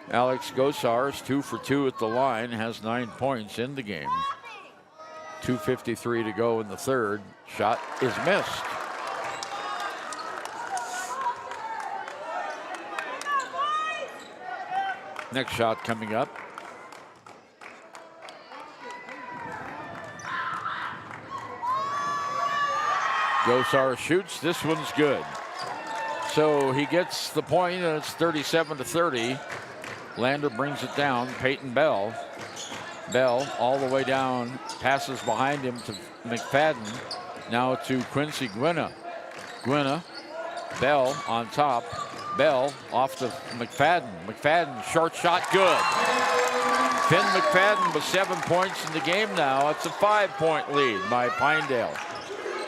Alex Gosar is 2 for 2 at the line, has 9 points in the game. 2:53 to go in the third. Shot is missed. Next shot coming up. Gosar shoots. This one's good. So he gets the point, and it's 37-30. Lander brings it down. Peyton Bell. Bell all the way down. Passes behind him to McFadden. Now to Quincy Gwinna. Gwinna. Bell on top. Bell off to McFadden. McFadden, short shot, good. Finn McFadden with 7 points in the game now. It's a 5-point lead by Pinedale.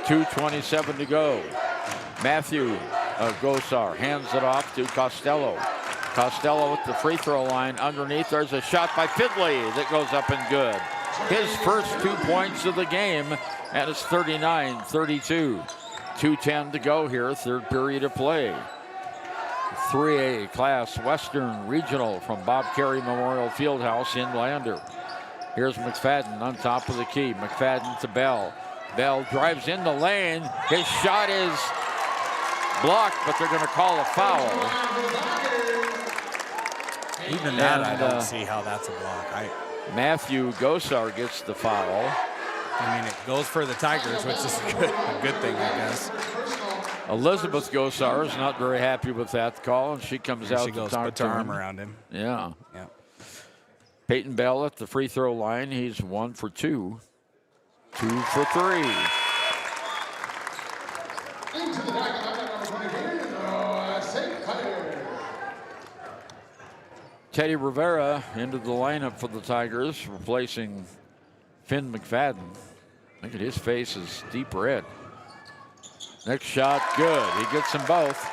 2:27 to go. Matthew Gosar hands it off to Costello. Costello at the free throw line. Underneath, there's a shot by Fidley that goes up and good. His first 2 points of the game, and it's 39-32. 2:10 to go here, third period of play. 3A class Western Regional from Bob Carey Memorial Fieldhouse in Lander. Here's McFadden on top of the key. McFadden to Bell. Bell drives in the lane. His shot is blocked, but they're going to call a foul. Even that, I don't see how that's a block. Matthew Gosar gets the foul. I mean, it goes for the Tigers, which is a good thing, I guess. Elizabeth Gosar is not very happy with that call, and she comes out to talk put to her arm him. around him. Yeah. Yeah. Peyton Bell at the free throw line. He's 1 for 2. 2 for 3. Into the back line, number 23, St. Clair. Teddy Rivera into the lineup for the Tigers, replacing Finn McFadden. Look at his face is deep red. Next shot, good. He gets them both.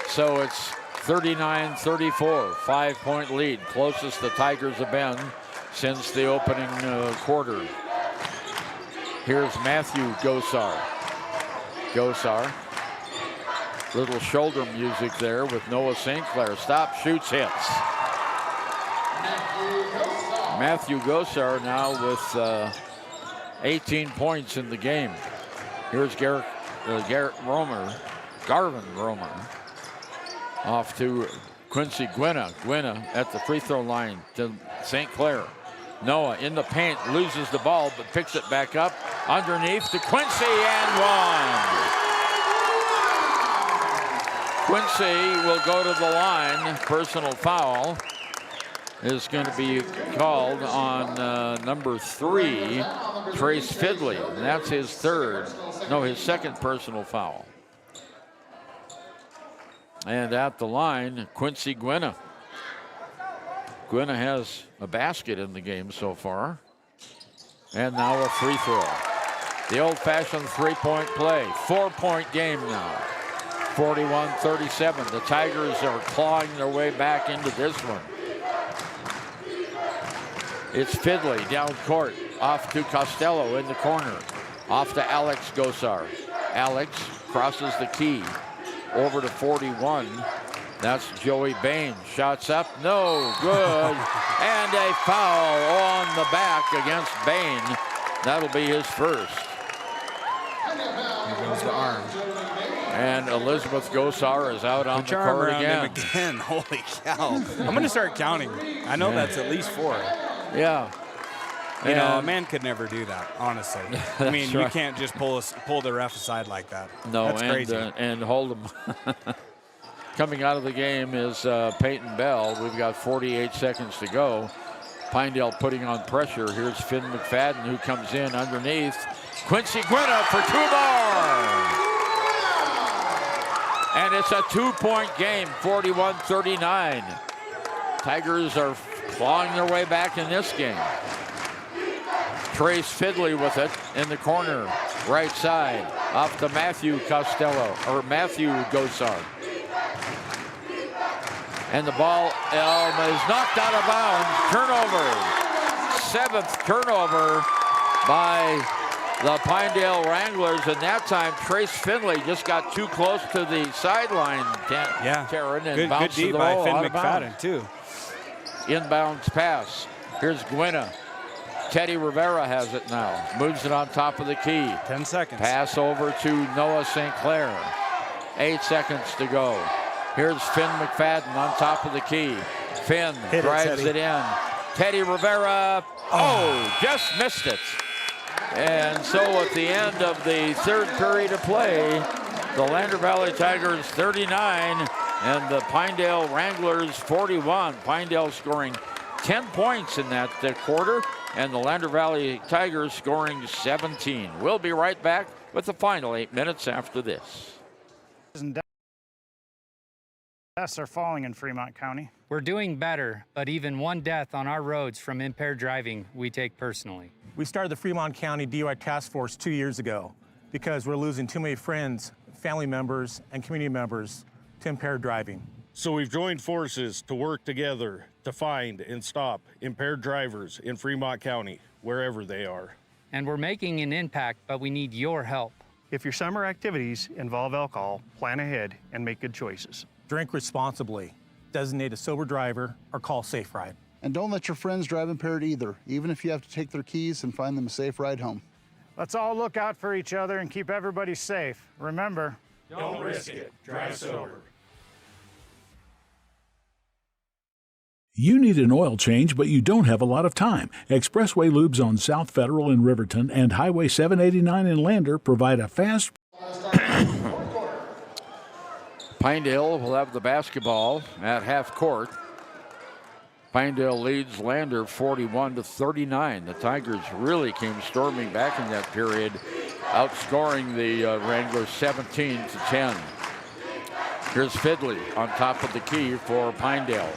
So it's 39-34, 5-point lead. Closest the Tigers have been since the opening quarter. Here's Matthew Gosar. Gosar. Little shoulder music there with Noah St. Clair. Stop, shoots, hits. Matthew Gosar now with 18 points in the game. Here's Garvin Romer. Off to Quincy Gwynna. Gwynna at the free throw line to St. Clair. Noah in the paint, loses the ball, but picks it back up. Underneath to Quincy and one. Quincy will go to the line. Personal foul is going to be called on number 3, Trace Fidley. And that's his second personal foul. And at the line, Quincy Gwynna. Gwynna has a basket in the game so far. And now a free throw. The old-fashioned three-point play. 4-point game now. 41-37. The Tigers are clawing their way back into this one. It's Fidley down court. Off to Costello in the corner. Off to Alex Gosar. Alex crosses the key. Over to 41. That's Joey Bain. Shots up. No good. And a foul on the back against Bain. That'll be his first. Here goes the arm. And Elizabeth Gosar is out on the court again. Holy cow. I'm going to start counting. I know that's at least 4. Yeah. You know, a man could never do that, honestly. I mean, right. You can't just pull the ref aside like that. No, that's crazy. And hold him. Coming out of the game is Peyton Bell. We've got 48 seconds to go. Pinedale putting on pressure. Here's Finn McFadden, who comes in underneath. Quincy Gwynna for 2 more. And it's a 2-point game, 41-39. Tigers are clawing their way back in this game. Trace Fidley with it in the corner, right side, off to Matthew Gosar. And the ball is knocked out of bounds. Turnover. 7th turnover by the Pinedale Wranglers. And that time, Trace Fidley just got too close to the sideline, Taryn, and bounced good the by ball Finn out of bounds. McFadden, too. Inbounds pass. Here's Gwynna. Teddy Rivera has it now. Moves it on top of the key. 10 seconds. Pass over to Noah St. Clair. 8 seconds to go. Here's Finn McFadden on top of the key. Finn drives it in. Teddy Rivera, just missed it. And so at the end of the third period of play, the Lander Valley Tigers 39 and the Pinedale Wranglers 41. Pinedale scoring 10 points in that quarter, and the Lander Valley Tigers scoring 17. We'll be right back with the final 8 minutes after this. Deaths are falling in Fremont County. We're doing better, but even one death on our roads from impaired driving, we take personally. We started the Fremont County DUI Task Force 2 years ago because we're losing too many friends, family members, and community members to impaired driving. So we've joined forces to work together to find and stop impaired drivers in Fremont County, wherever they are. And we're making an impact, but we need your help. If your summer activities involve alcohol, plan ahead and make good choices. Drink responsibly, designate a sober driver, or call Safe Ride. And don't let your friends drive impaired either, even if you have to take their keys and find them a safe ride home. Let's all look out for each other and keep everybody safe. Remember, don't risk it. Drive sober. You need an oil change, but you don't have a lot of time. Expressway Lubes on South Federal in Riverton and Highway 789 in Lander provide a fast... Pinedale will have the basketball at half court. Pinedale leads Lander 41-39. The Tigers really came storming back in that period, outscoring the Wranglers 17-10. Here's Fidley on top of the key for Pinedale.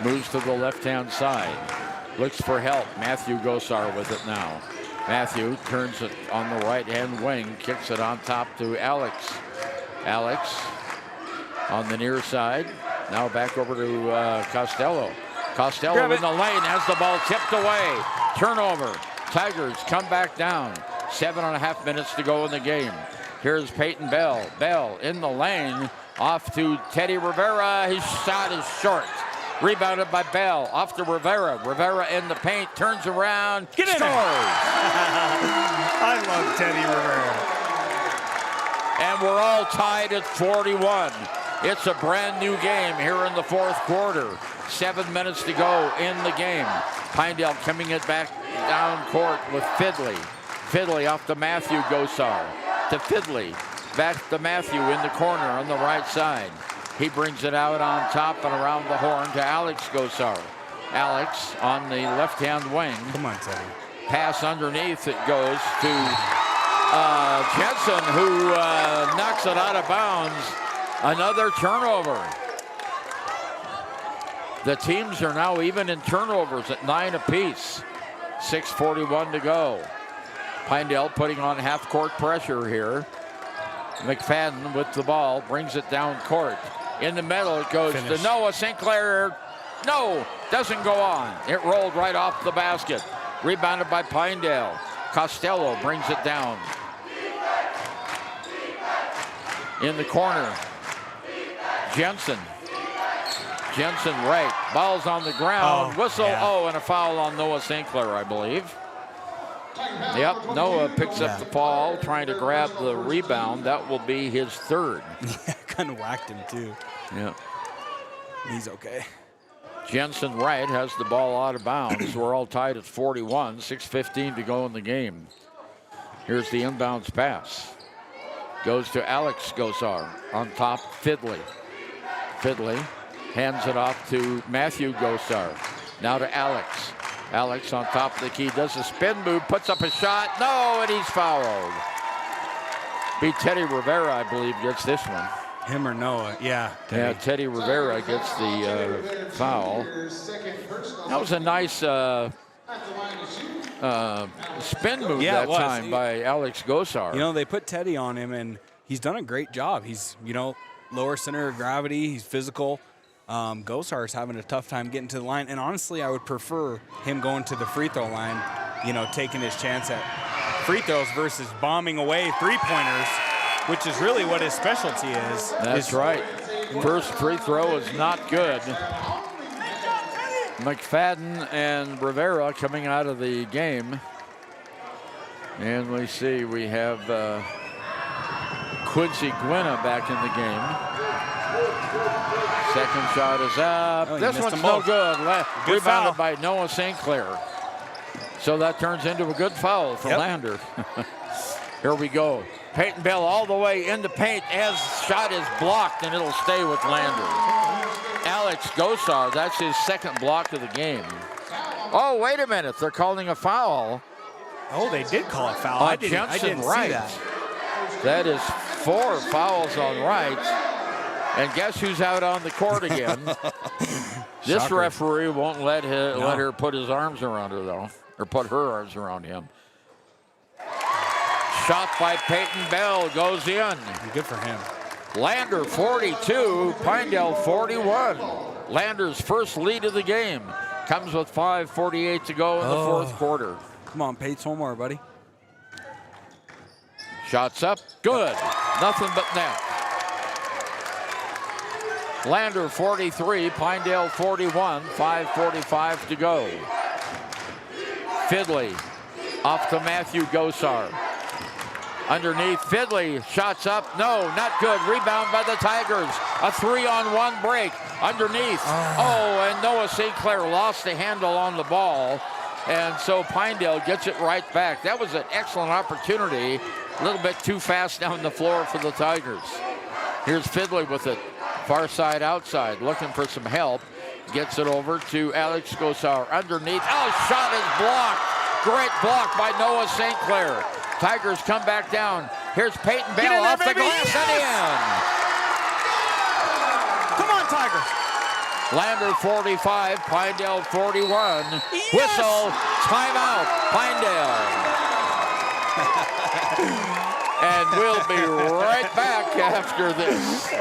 Moves to the left-hand side. Looks for help. Matthew Gosar with it now. Matthew turns it on the right-hand wing, kicks it on top to Alex. Alex on the near side. Now back over to Costello. Costello in the lane, has the ball tipped away. Turnover. Tigers come back down. 7.5 minutes to go in the game. Here's Peyton Bell. Bell in the lane. Off to Teddy Rivera. His shot is short. Rebounded by Bell. Off to Rivera. Rivera in the paint. Turns around. Get in scores. I love Teddy Rivera. And we're all tied at 41. It's a brand new game here in the fourth quarter. 7 minutes to go in the game. Pinedale coming it back down court with Fidley. Fidley off to Matthew Gosar. To Fidley. Back to Matthew in the corner on the right side. He brings it out on top and around the horn to Alex Gosar. Alex on the left-hand wing. Come on, Teddy. Pass underneath. It goes to Jensen, who knocks it out of bounds. Another turnover. The teams are now even in turnovers at 9 apiece. 6:41 to go. Pinedale putting on half-court pressure here. McFadden with the ball, brings it down court. In the middle, it goes to Noah Sinclair. No, doesn't go on. It rolled right off the basket. Rebounded by Pinedale. Costello brings it down. In the corner, Jensen. Jensen right. Ball's on the ground. Whistle. Yeah. Oh, and a foul on Noah Sinclair, I believe. Yep, Noah picks up the ball, trying to grab the rebound. That will be his third. Yeah, kind of whacked him too. Yeah. He's okay. Jensen Wright has the ball out of bounds. We're all tied at 41, 6:15 to go in the game. Here's the inbounds pass. Goes to Alex Gosar. On top, Fidley. Fidley hands it off to Matthew Gosar. Now to Alex. Alex on top of the key, does a spin move, puts up a shot. No, and he's fouled. Be Teddy Rivera, I believe, gets this one. Him or Noah, yeah. Teddy. Yeah, Teddy Rivera gets the foul. That was a nice spin move that time by Alex Gosar. You know, they put Teddy on him, and he's done a great job. He's, you know, lower center of gravity. He's physical. Gosar is having a tough time getting to the line, and honestly, I would prefer him going to the free throw line, you know, taking his chance at free throws versus bombing away three-pointers, which is really what his specialty is. That's right. First free throw is not good. McFadden and Rivera coming out of the game. And we see we have Quincy Gwynna back in the game. Second shot is up. Oh, this one's no good. Rebounded by Noah Sinclair. So that turns into a good foul for Lander. Here we go. Peyton Bell all the way into paint as shot is blocked, and it'll stay with Lander. Alex Gosar, that's his second block of the game. Oh, wait a minute. They're calling a foul. Oh, they did call a foul. I didn't see that. That is 4 fouls on Wright. And guess who's out on the court again? This Shocker. referee won't let her put his arms around her, though, or put her arms around him. Shot by Peyton Bell goes in. Good for him. Lander 42, Pinedale 41. Lander's first lead of the game comes with 5:48 to go in the fourth quarter. Come on, Pates, one more, buddy. Shots up, good. Nothing but net. Lander 43, Pinedale 41, 5:45 to go. Fidley off to Matthew Gosar. Underneath, Fidley, shots up, no, not good. Rebound by the Tigers. A 3-on-1 break underneath. Oh, and Noah Sinclair lost the handle on the ball. And so Pinedale gets it right back. That was an excellent opportunity. A little bit too fast down the floor for the Tigers. Here's Fidley with it. Far side, outside, looking for some help. gets it over to Alex Gosar. Underneath. Oh, shot is blocked. Great block by Noah St. Clair. Tigers come back down. Here's Peyton Bell off the glass and in. Come on, Tigers. Lander 45, Pinedale 41. Yes! Whistle, timeout, Pinedale. And we'll be right back after this.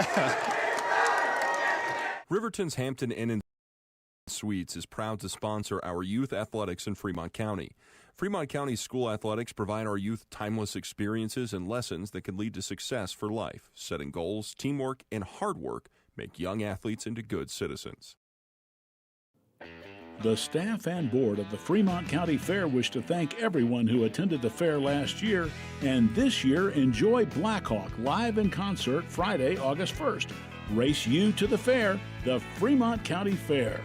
Riverton's Hampton Inn & Suites is proud to sponsor our youth athletics in Fremont County. Fremont County school athletics provide our youth timeless experiences and lessons that can lead to success for life. Setting goals, teamwork, and hard work make young athletes into good citizens. The staff and board of the Fremont County Fair wish to thank everyone who attended the fair last year, and this year enjoy Blackhawk live in concert Friday, August 1st. Race you to the fair, the Fremont County Fair.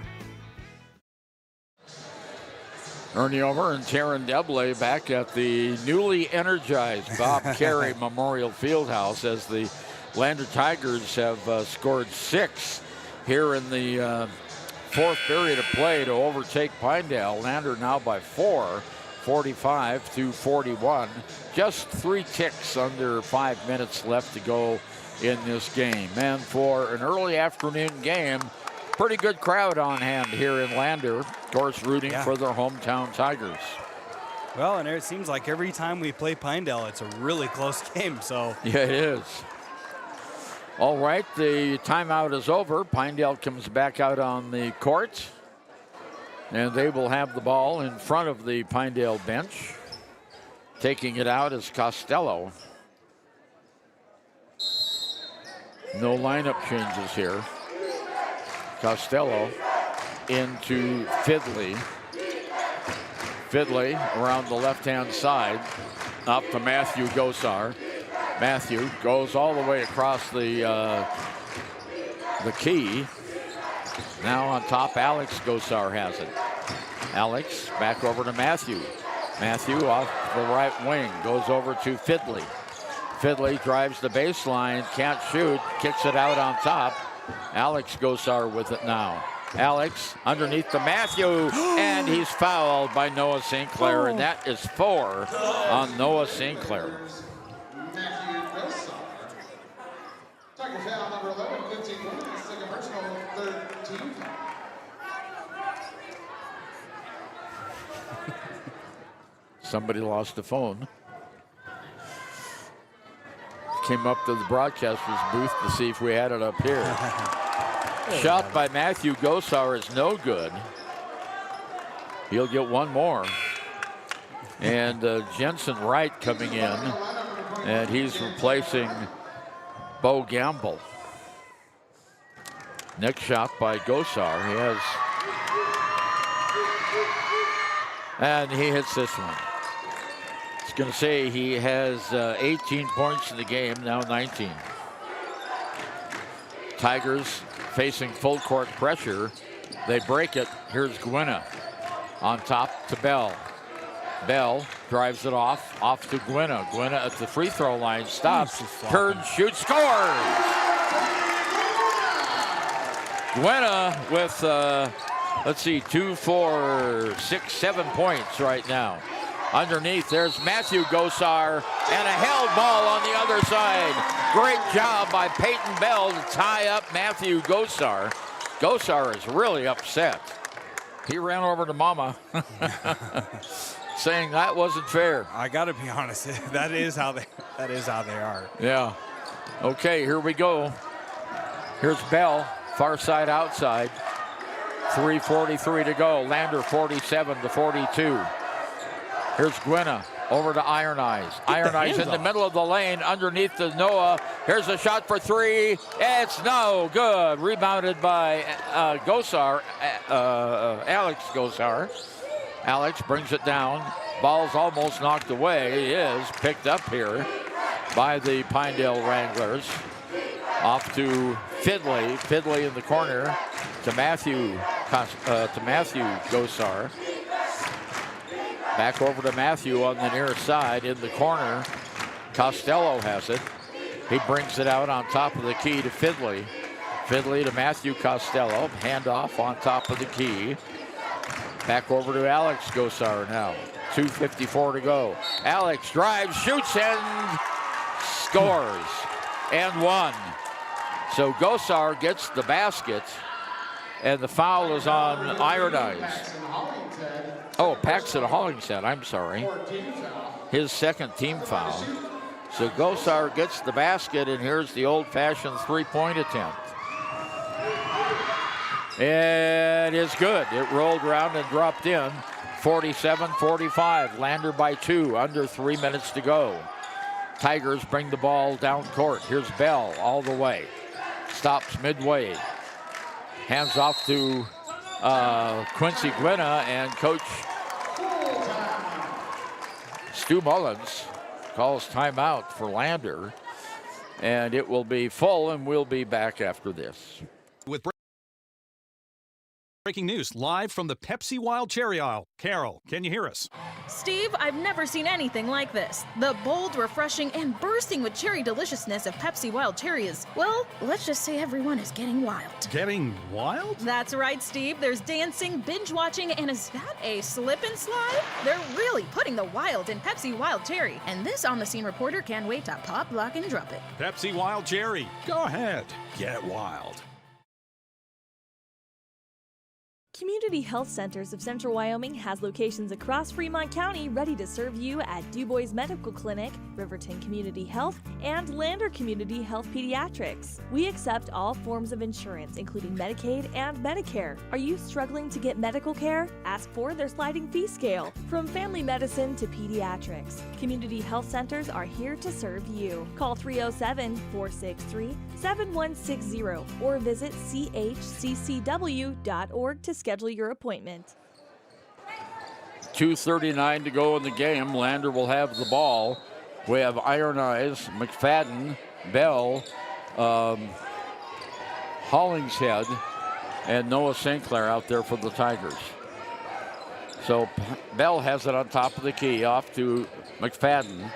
Ernie Over and Taryn Deblay back at the newly energized Bob Carey Memorial Fieldhouse as the Lander Tigers have scored 6 here in the fourth period of play to overtake Pinedale. Lander now by 4, 45-41. Just 3 ticks under 5 minutes left to go in this game. And for an early afternoon game, pretty good crowd on hand here in Lander, of course, rooting for their hometown Tigers. Well, and it seems like every time we play Pinedale, it's a really close game. So yeah, it is. All right, the timeout is over. Pinedale comes back out on the court, and they will have the ball in front of the Pinedale bench. Taking it out is Costello. No lineup changes here. Costello into Fidley. Fidley around the left-hand side, up to Matthew Gosar. Matthew goes all the way across the key. Now on top, Alex Gosar has it. Alex back over to Matthew. Matthew off the right wing, goes over to Fidley. Fidley drives the baseline, can't shoot, kicks it out on top. Alex Gosar with it now. Alex underneath to Matthew, and he's fouled by Noah St. Clair, and that is 4 on Noah St. Clair. Tiger foul number 11, 15 points, second personal, 13. Somebody lost the phone. Came up to the broadcaster's booth to see if we had it up here. Shot by Matthew Gosar is no good. He'll get one more. And Jensen Wright coming in, and he's replacing Bo Gamble. Next shot by Gosar. He has, and he hits this one. It's going to say he has 18 points in the game, now 19. Tigers facing full court pressure. They break it. Here's Gwynna on top to Bell. Bell drives it off to Gwynna. Gwynna at the free throw line, stops, turns, shoots, scores! Gwynna with, let's see, 2, 4, 6, 7 points right now. Underneath, there's Matthew Gosar and a held ball on the other side. Great job by Peyton Bell to tie up Matthew Gosar. Gosar is really upset. He ran over to Mama saying that wasn't fair. I got to be honest, that is how they are. Yeah. Okay, here we go. Here's Bell, far side outside. 3:43 to go. Lander 47-42. Here's Gwynna over to Iron Eyes. Iron Eyes in the middle of the lane, underneath the Noah. Here's a shot for 3. It's no good. Rebounded by Gosar, Alex Gosar. Alex brings it down. Ball's almost knocked away. It is picked up here by the Pinedale Wranglers. Off to Fidley. Fidley in the corner to Matthew Gosar. Back over to Matthew on the near side in the corner. Costello has it. He brings it out on top of the key to Fidley. Fidley to Matthew Costello. Handoff on top of the key. Back over to Alex Gosar now. 2:54 to go. Alex drives, shoots, and scores. And one. So Gosar gets the basket, and the foul is on Iron Eyes. Oh, Paxton Hollingshead, I'm sorry. His second team foul. So Gosar gets the basket, and here's the old-fashioned three-point attempt. It is good. It rolled around and dropped in. 47-45. Lander by 2, under 3 minutes to go. Tigers bring the ball down court. Here's Bell all the way. Stops midway. Hands off to Quincy Gwynna, and Coach Stu Mullins calls timeout for Lander. And it will be full, and we'll be back after this. With breaking news live from the Pepsi Wild Cherry aisle. Carol, can you hear us? Steve, I've never seen anything like this. The bold, refreshing, and bursting with cherry deliciousness of Pepsi Wild Cherry is, well, let's just say everyone is getting wild. Getting wild? That's right, Steve. There's dancing, binge-watching, and is that a slip and slide? They're really putting the wild in Pepsi Wild Cherry, and this on-the-scene reporter can't wait to pop, lock, and drop it. Pepsi Wild Cherry. Go ahead. Get wild. Community Health Centers of Central Wyoming has locations across Fremont County ready to serve you at DuBois Medical Clinic, Riverton Community Health, and Lander Community Health Pediatrics. We accept all forms of insurance, including Medicaid and Medicare. Are you struggling to get medical care? Ask for their sliding fee scale. From family medicine to pediatrics, Community Health Centers are here to serve you. Call 307-463-7160 or visit chccw.org to schedule your appointment. 2:39 to go in the game. Lander will have the ball. We have Iron Eyes, McFadden, Bell, Hollingshead, and Noah St. Clair out there for the Tigers. So Bell has it on top of the key, off to McFadden.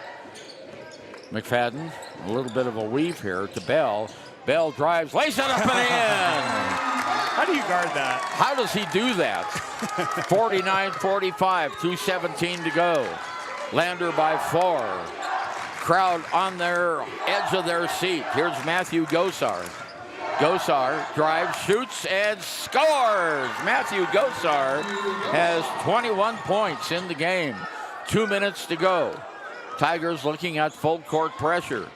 McFadden, a little bit of a weave here to Bell. Bell drives, lays it up and in. How do you guard that? How does he do that? 49-45, 2:17 to go. Lander by 4. Crowd on their edge of their seat. Here's Matthew Gosar. Gosar drives, shoots, and scores. Matthew Gosar has 21 points in the game. 2 minutes to go. Tigers looking at full court pressure.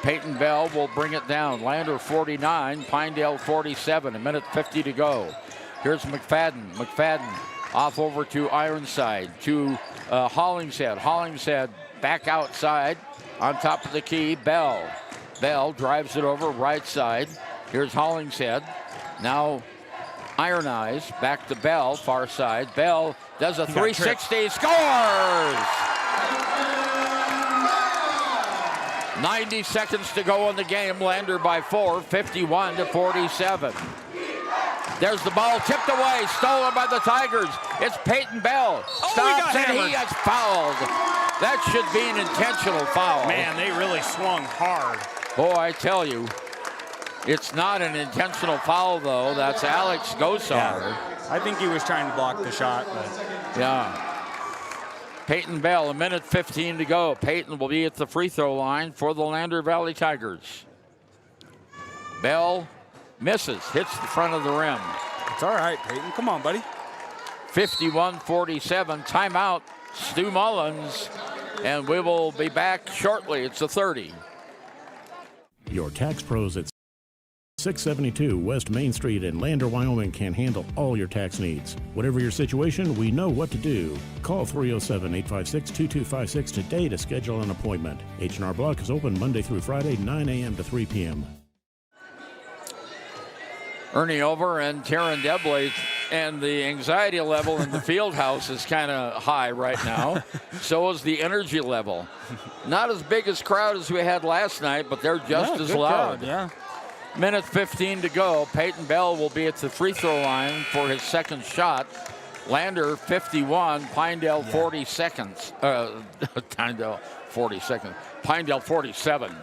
Peyton Bell will bring it down. Lander 49, Pinedale 47, 1:50 to go. Here's McFadden. McFadden off over to Ironside, to Hollingshead. Hollingshead back outside on top of the key. Bell. Bell drives it over right side. Here's Hollingshead. Now Iron Eyes back to Bell, far side. Bell does a 360, scores! 90 seconds to go in the game. Lander by 4, 51-47. There's the ball tipped away, stolen by the Tigers. It's Peyton Bell. Stops and he gets fouled. That should be an intentional foul. Man, they really swung hard. Boy, I tell you, it's not an intentional foul, though. That's Alex Gosar. Yeah. I think he was trying to block the shot, but yeah. Peyton Bell, 1:15 to go. Peyton will be at the free throw line for the Lander Valley Tigers. Bell misses, hits the front of the rim. It's all right, Peyton. Come on, buddy. 51-47, timeout, Stu Mullins, and we will be back shortly. It's a 30. Your tax pros at 672 West Main Street in Lander, Wyoming can handle all your tax needs. Whatever your situation, we know what to do. Call 307-856-2256 today to schedule an appointment. H&R Block is open Monday through Friday, 9 a.m. to 3 p.m. Ernie Over and Taryn Debley, and the anxiety level in the field house is kind of high right now. So is the energy level. Not as big a crowd as we had last night, but they're just as loud. Crowd, yeah. 1:15 to go. Peyton Bell will be at the free throw line for his second shot. Lander 51, Pinedale 40 seconds. Pinedale 40 seconds. Pinedale 47.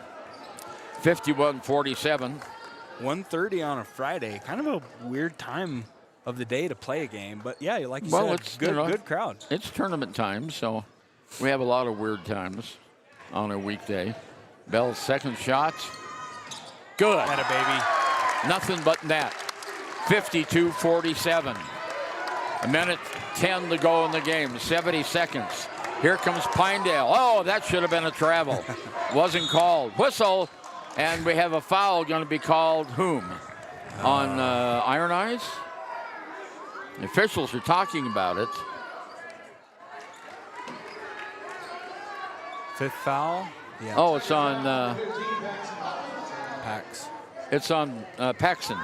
51-47. 1:30 on a Friday. Kind of a weird time of the day to play a game. But, yeah, like you said, it's good crowd. It's tournament time, so we have a lot of weird times on a weekday. Bell's second shot. Good. Atta baby. Nothing but net. 52-47. A minute 10 to go in the game. 70 seconds. Here comes Pinedale. Oh, that should have been a travel. Wasn't called. Whistle. And we have a foul going to be called whom? On Iron Eyes? The officials are talking about it. Fifth foul. Yeah. Oh, it's on Pax. It's on Paxson.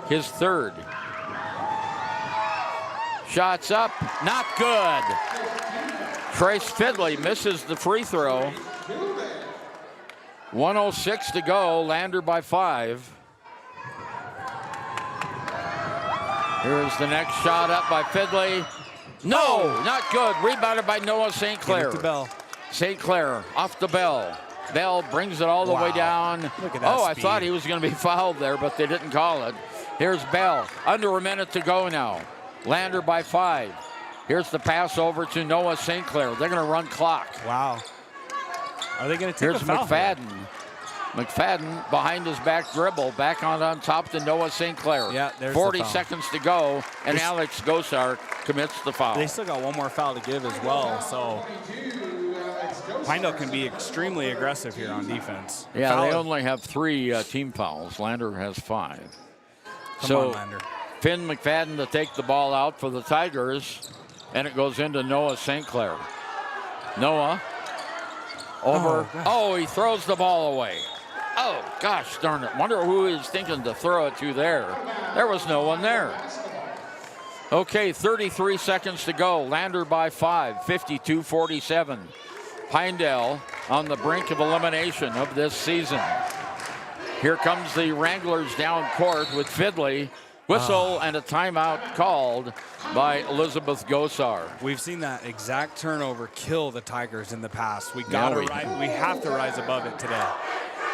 His third. Shots up, not good. Trace Fidley misses the free throw. 1:06 to go, Lander by 5. Here's the next shot up by Fidley. No, not good. Rebounded by Noah St. Clair. To Bell. St. Clair off the Bell. Bell brings it all the way down. Look at that I speed. thought he was going to be fouled there, but they didn't call it. Here's Bell. Under a minute to go now. Lander by 5. Here's the pass over to Noah St. Clair. They're going to run clock. Wow. Are they going to take Here's a foul? McFadden. McFadden behind his back dribble. Back on top to Noah St. Clair. Yeah, there's 40 the foul. seconds to go, and Alex Gosar commits the foul. They still got one more foul to give as well, so Pinedale can be extremely aggressive here on defense. Yeah, Foul. they only have 3 team fouls. Lander has 5. Come on, Lander. Finn McFadden to take the ball out for the Tigers, and it goes into Noah St. Clair. Noah over. Oh, he throws the ball away. Oh, gosh darn it. Wonder who he's thinking to throw it to there. There was no one there. Okay, 33 seconds to go. Lander by 5, 52-47. Pinedale on the brink of elimination of this season. Here comes the Wranglers down court with Fidley. Whistle and a timeout called by Elizabeth Gosar. We've seen that exact turnover kill the Tigers in the past. We have to rise above it today.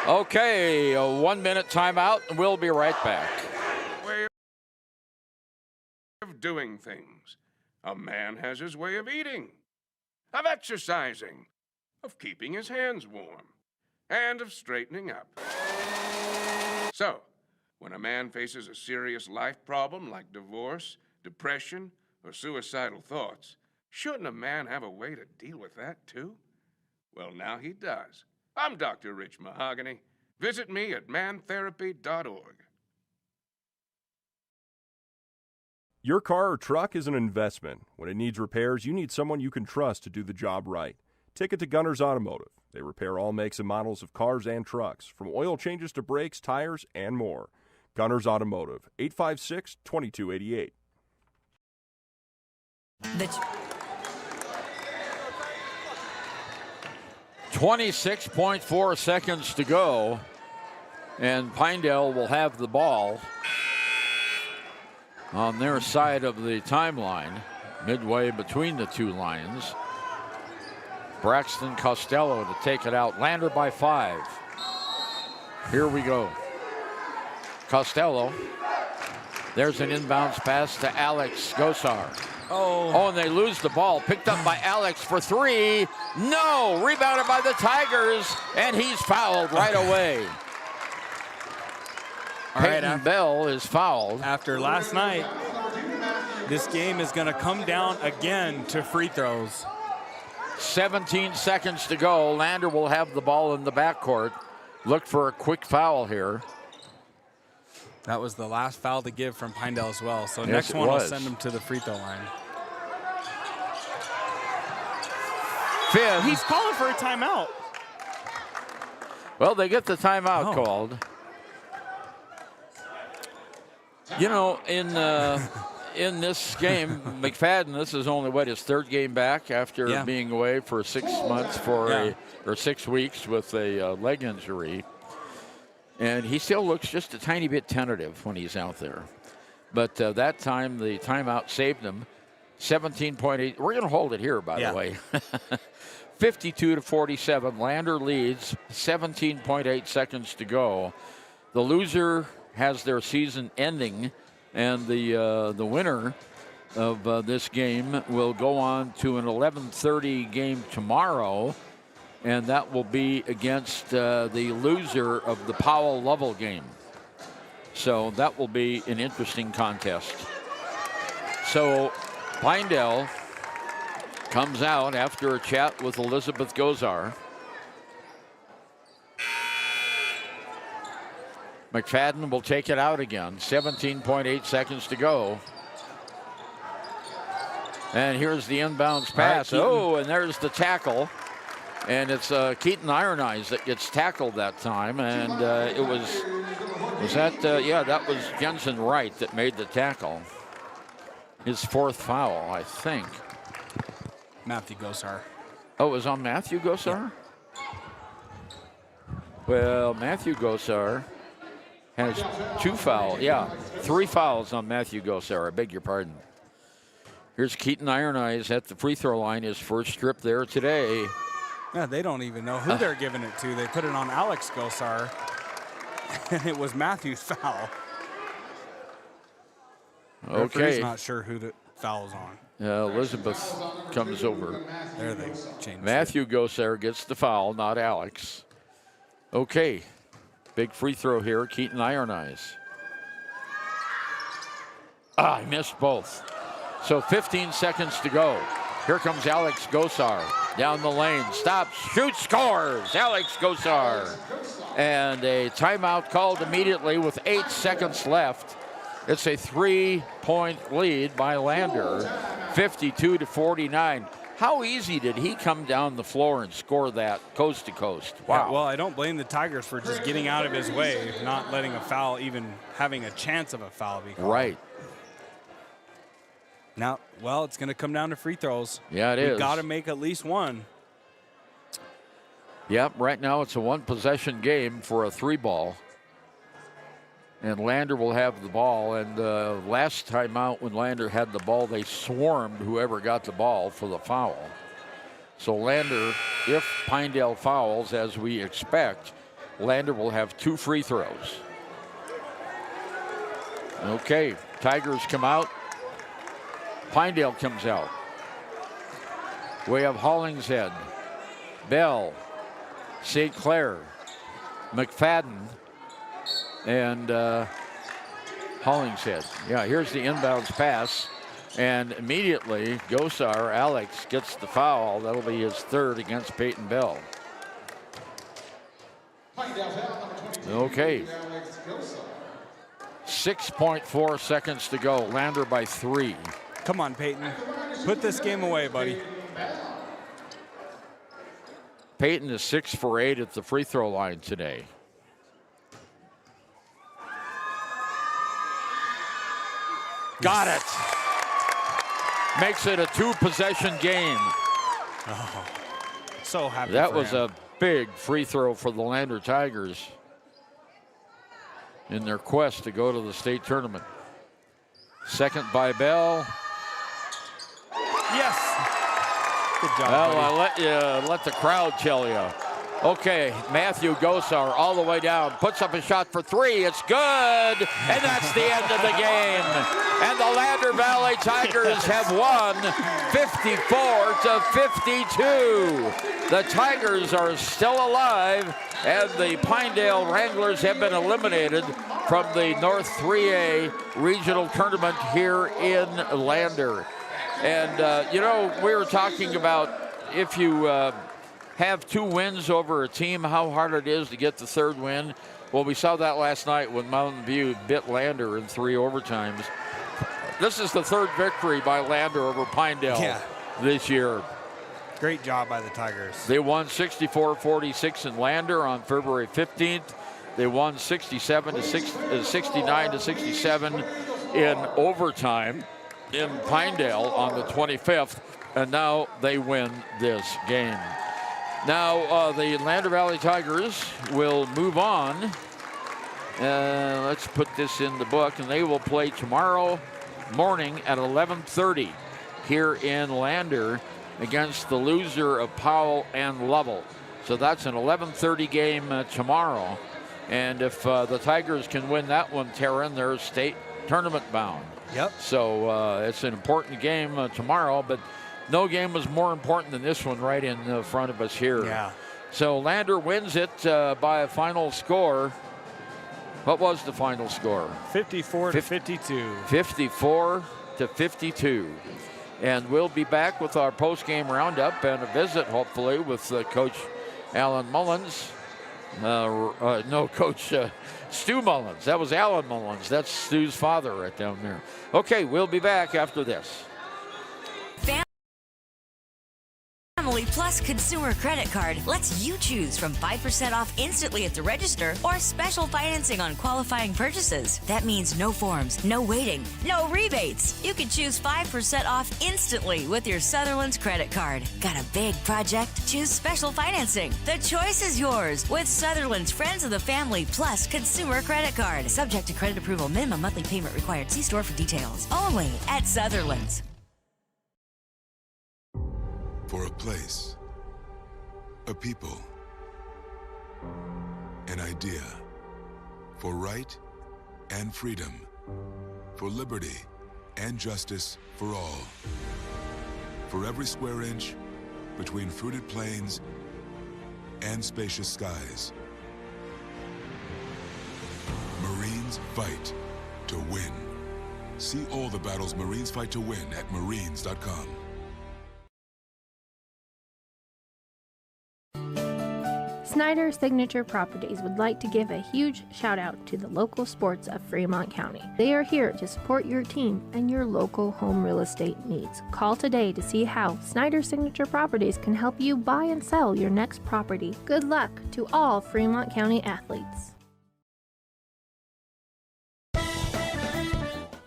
Okay, a 1-minute timeout, and we'll be right back. Way of doing things. A man has his way of eating, of exercising, of keeping his hands warm, and of straightening up. So, when a man faces a serious life problem like divorce, depression, or suicidal thoughts, shouldn't a man have a way to deal with that too? Well, now he does. I'm Dr. Rich Mahogany. Visit me at mantherapy.org. Your car or truck is an investment. When it needs repairs, you need someone you can trust to do the job right. Take it to Gunners Automotive. They repair all makes and models of cars and trucks, from oil changes to brakes, tires, and more. Gunners Automotive, 856-2288. 26.4 seconds to go, and Pinedale will have the ball on their side of the timeline, midway between the two lines. Braxton Costello to take it out. Lander by 5. Here we go. Costello. There's an inbounds pass to Alex Gosar. Oh, and they lose the ball. Picked up by Alex for 3. No! Rebounded by the Tigers, and he's fouled right away. Peyton Bell is fouled. After last night, this game is going to come down again to free throws. 17 seconds to go. Lander will have the ball in the backcourt. Look for a quick foul here. That was the last foul to give from Pinedale as well. So Yes, next one it will was. send him to the free throw line. Finn. He's calling for a timeout. Well, they get the timeout called. You know, in this game, McFadden, this is only his 3rd game back after being away for 6 months or 6 weeks with a leg injury. And he still looks just a tiny bit tentative when he's out there. But that time, the timeout saved him. 17.8. We're going to hold it here, by the way. 52-47. Lander leads. 17.8 seconds to go. The loser has their season ending, and the winner of this game will go on to an 11:30 game tomorrow, and that will be against the loser of the Powell-Lovell game. So that will be an interesting contest. So Pinedale comes out after a chat with Elizabeth Gozar. McFadden will take it out again. 17.8 seconds to go. And here's the inbounds pass. Oh, and there's the tackle. And it's Keaton Iron Eyes that gets tackled that time. And that was Jensen Wright that made the tackle. His fourth foul, I think. Matthew Gosar. Oh, it was on Matthew Gosar? Yeah. Well, Matthew Gosar has 2 fouls. Yeah, 3 fouls on Matthew Gosar. I beg your pardon. Here's Keaton Iron Eyes at the free throw line. His first trip there today. Yeah, they don't even know who they're giving it to. They put it on Alex Gosar, and it was Matthew's foul. Okay. He's not sure who the foul's on. Elizabeth comes over. There they changed. Matthew Gosar gets the foul, not Alex. Okay. Big free throw here, Keaton Iron Eyes. I missed both. So 15 seconds to go. Here comes Alex Gosar down the lane. Stops, shoots, scores. Alex Gosar. And a timeout called immediately with 8 seconds left. It's a 3-point lead by Lander, 52-49. How easy did he come down the floor and score that coast to coast? Wow. Yeah, well, I don't blame the Tigers for just getting out of his way, not letting a foul, even having a chance of a foul be called. Right. Now, well, it's going to come down to free throws. Yeah, it is. We've got to make at least one. Yep, right now it's a 1-possession game for a 3-ball. And Lander will have the ball. And last time out when Lander had the ball, they swarmed whoever got the ball for the foul. So Lander, if Pinedale fouls, as we expect, Lander will have 2 free throws. Okay, Tigers come out. Pinedale comes out. We have Hollingshead, Bell, St. Clair, McFadden, and Hollingshead. Yeah, here's the inbounds pass. And immediately, Gosar, Alex, gets the foul. That'll be his 3rd against Peyton Bell. Okay. 6.4 seconds to go. Lander by 3. Come on, Peyton. Put this game away, buddy. Peyton is 6 for 8 at the free throw line today. Got it. Makes it a 2-possession game. Oh, so happy That for was him. a big free throw for the Lander Tigers in their quest to go to the state tournament. Second by Bell. Yes. Good job, Well, buddy. I let the crowd tell you. Okay, Matthew Gosar all the way down, puts up a shot for 3. It's good, and that's the end of the game. And the Lander Valley Tigers have won 54-52. The Tigers are still alive, and the Pinedale Wranglers have been eliminated from the North 3A regional tournament here in Lander. And, we were talking about if you have 2 wins over a team, how hard it is to get the 3rd win. Well, we saw that last night when Mountain View bit Lander in 3 overtimes. This is the 3rd victory by Lander over Pinedale this year. Great job by the Tigers. They won 64-46 in Lander on February 15th. They won 69-67 in overtime in Pinedale on the 25th, and now they win this game. Now the Lander Valley Tigers will move on. Let's put this in the book, and they will play tomorrow morning at 11:30 here in Lander against the loser of Powell and Lovell. So that's an 11:30 game tomorrow. And if the Tigers can win that one, Taryn, they're state tournament bound. Yep. So it's an important game tomorrow, but no game was more important than this one right in front of us here. Yeah. So Lander wins it by a final score. What was the final score? 54 to 52. 54 to 52. And we'll be back with our post-game roundup and a visit, hopefully, with Coach Alan Mullins. Coach Stu Mullins. That was Alan Mullins. That's Stu's father right down there. Okay, we'll be back after this. Family Plus Consumer Credit Card lets you choose from 5% off instantly at the register or special financing on qualifying purchases. That means no forms, no waiting, no rebates. You can choose 5% off instantly with your Sutherland's credit card. Got a big project? Choose special financing. The choice is yours with Sutherland's Friends of the Family Plus Consumer Credit Card. Subject to credit approval. Minimum monthly payment required. See store for details. Only at Sutherland's. For a place, a people, an idea, for right and freedom, for liberty and justice for all. For every square inch between fruited plains and spacious skies. Marines fight to win. See all the battles Marines fight to win at Marines.com. Snyder Signature Properties would like to give a huge shout out to the local sports of Fremont County. They are here to support your team and your local home real estate needs. Call today to see how Snyder Signature Properties can help you buy and sell your next property. Good luck to all Fremont County athletes.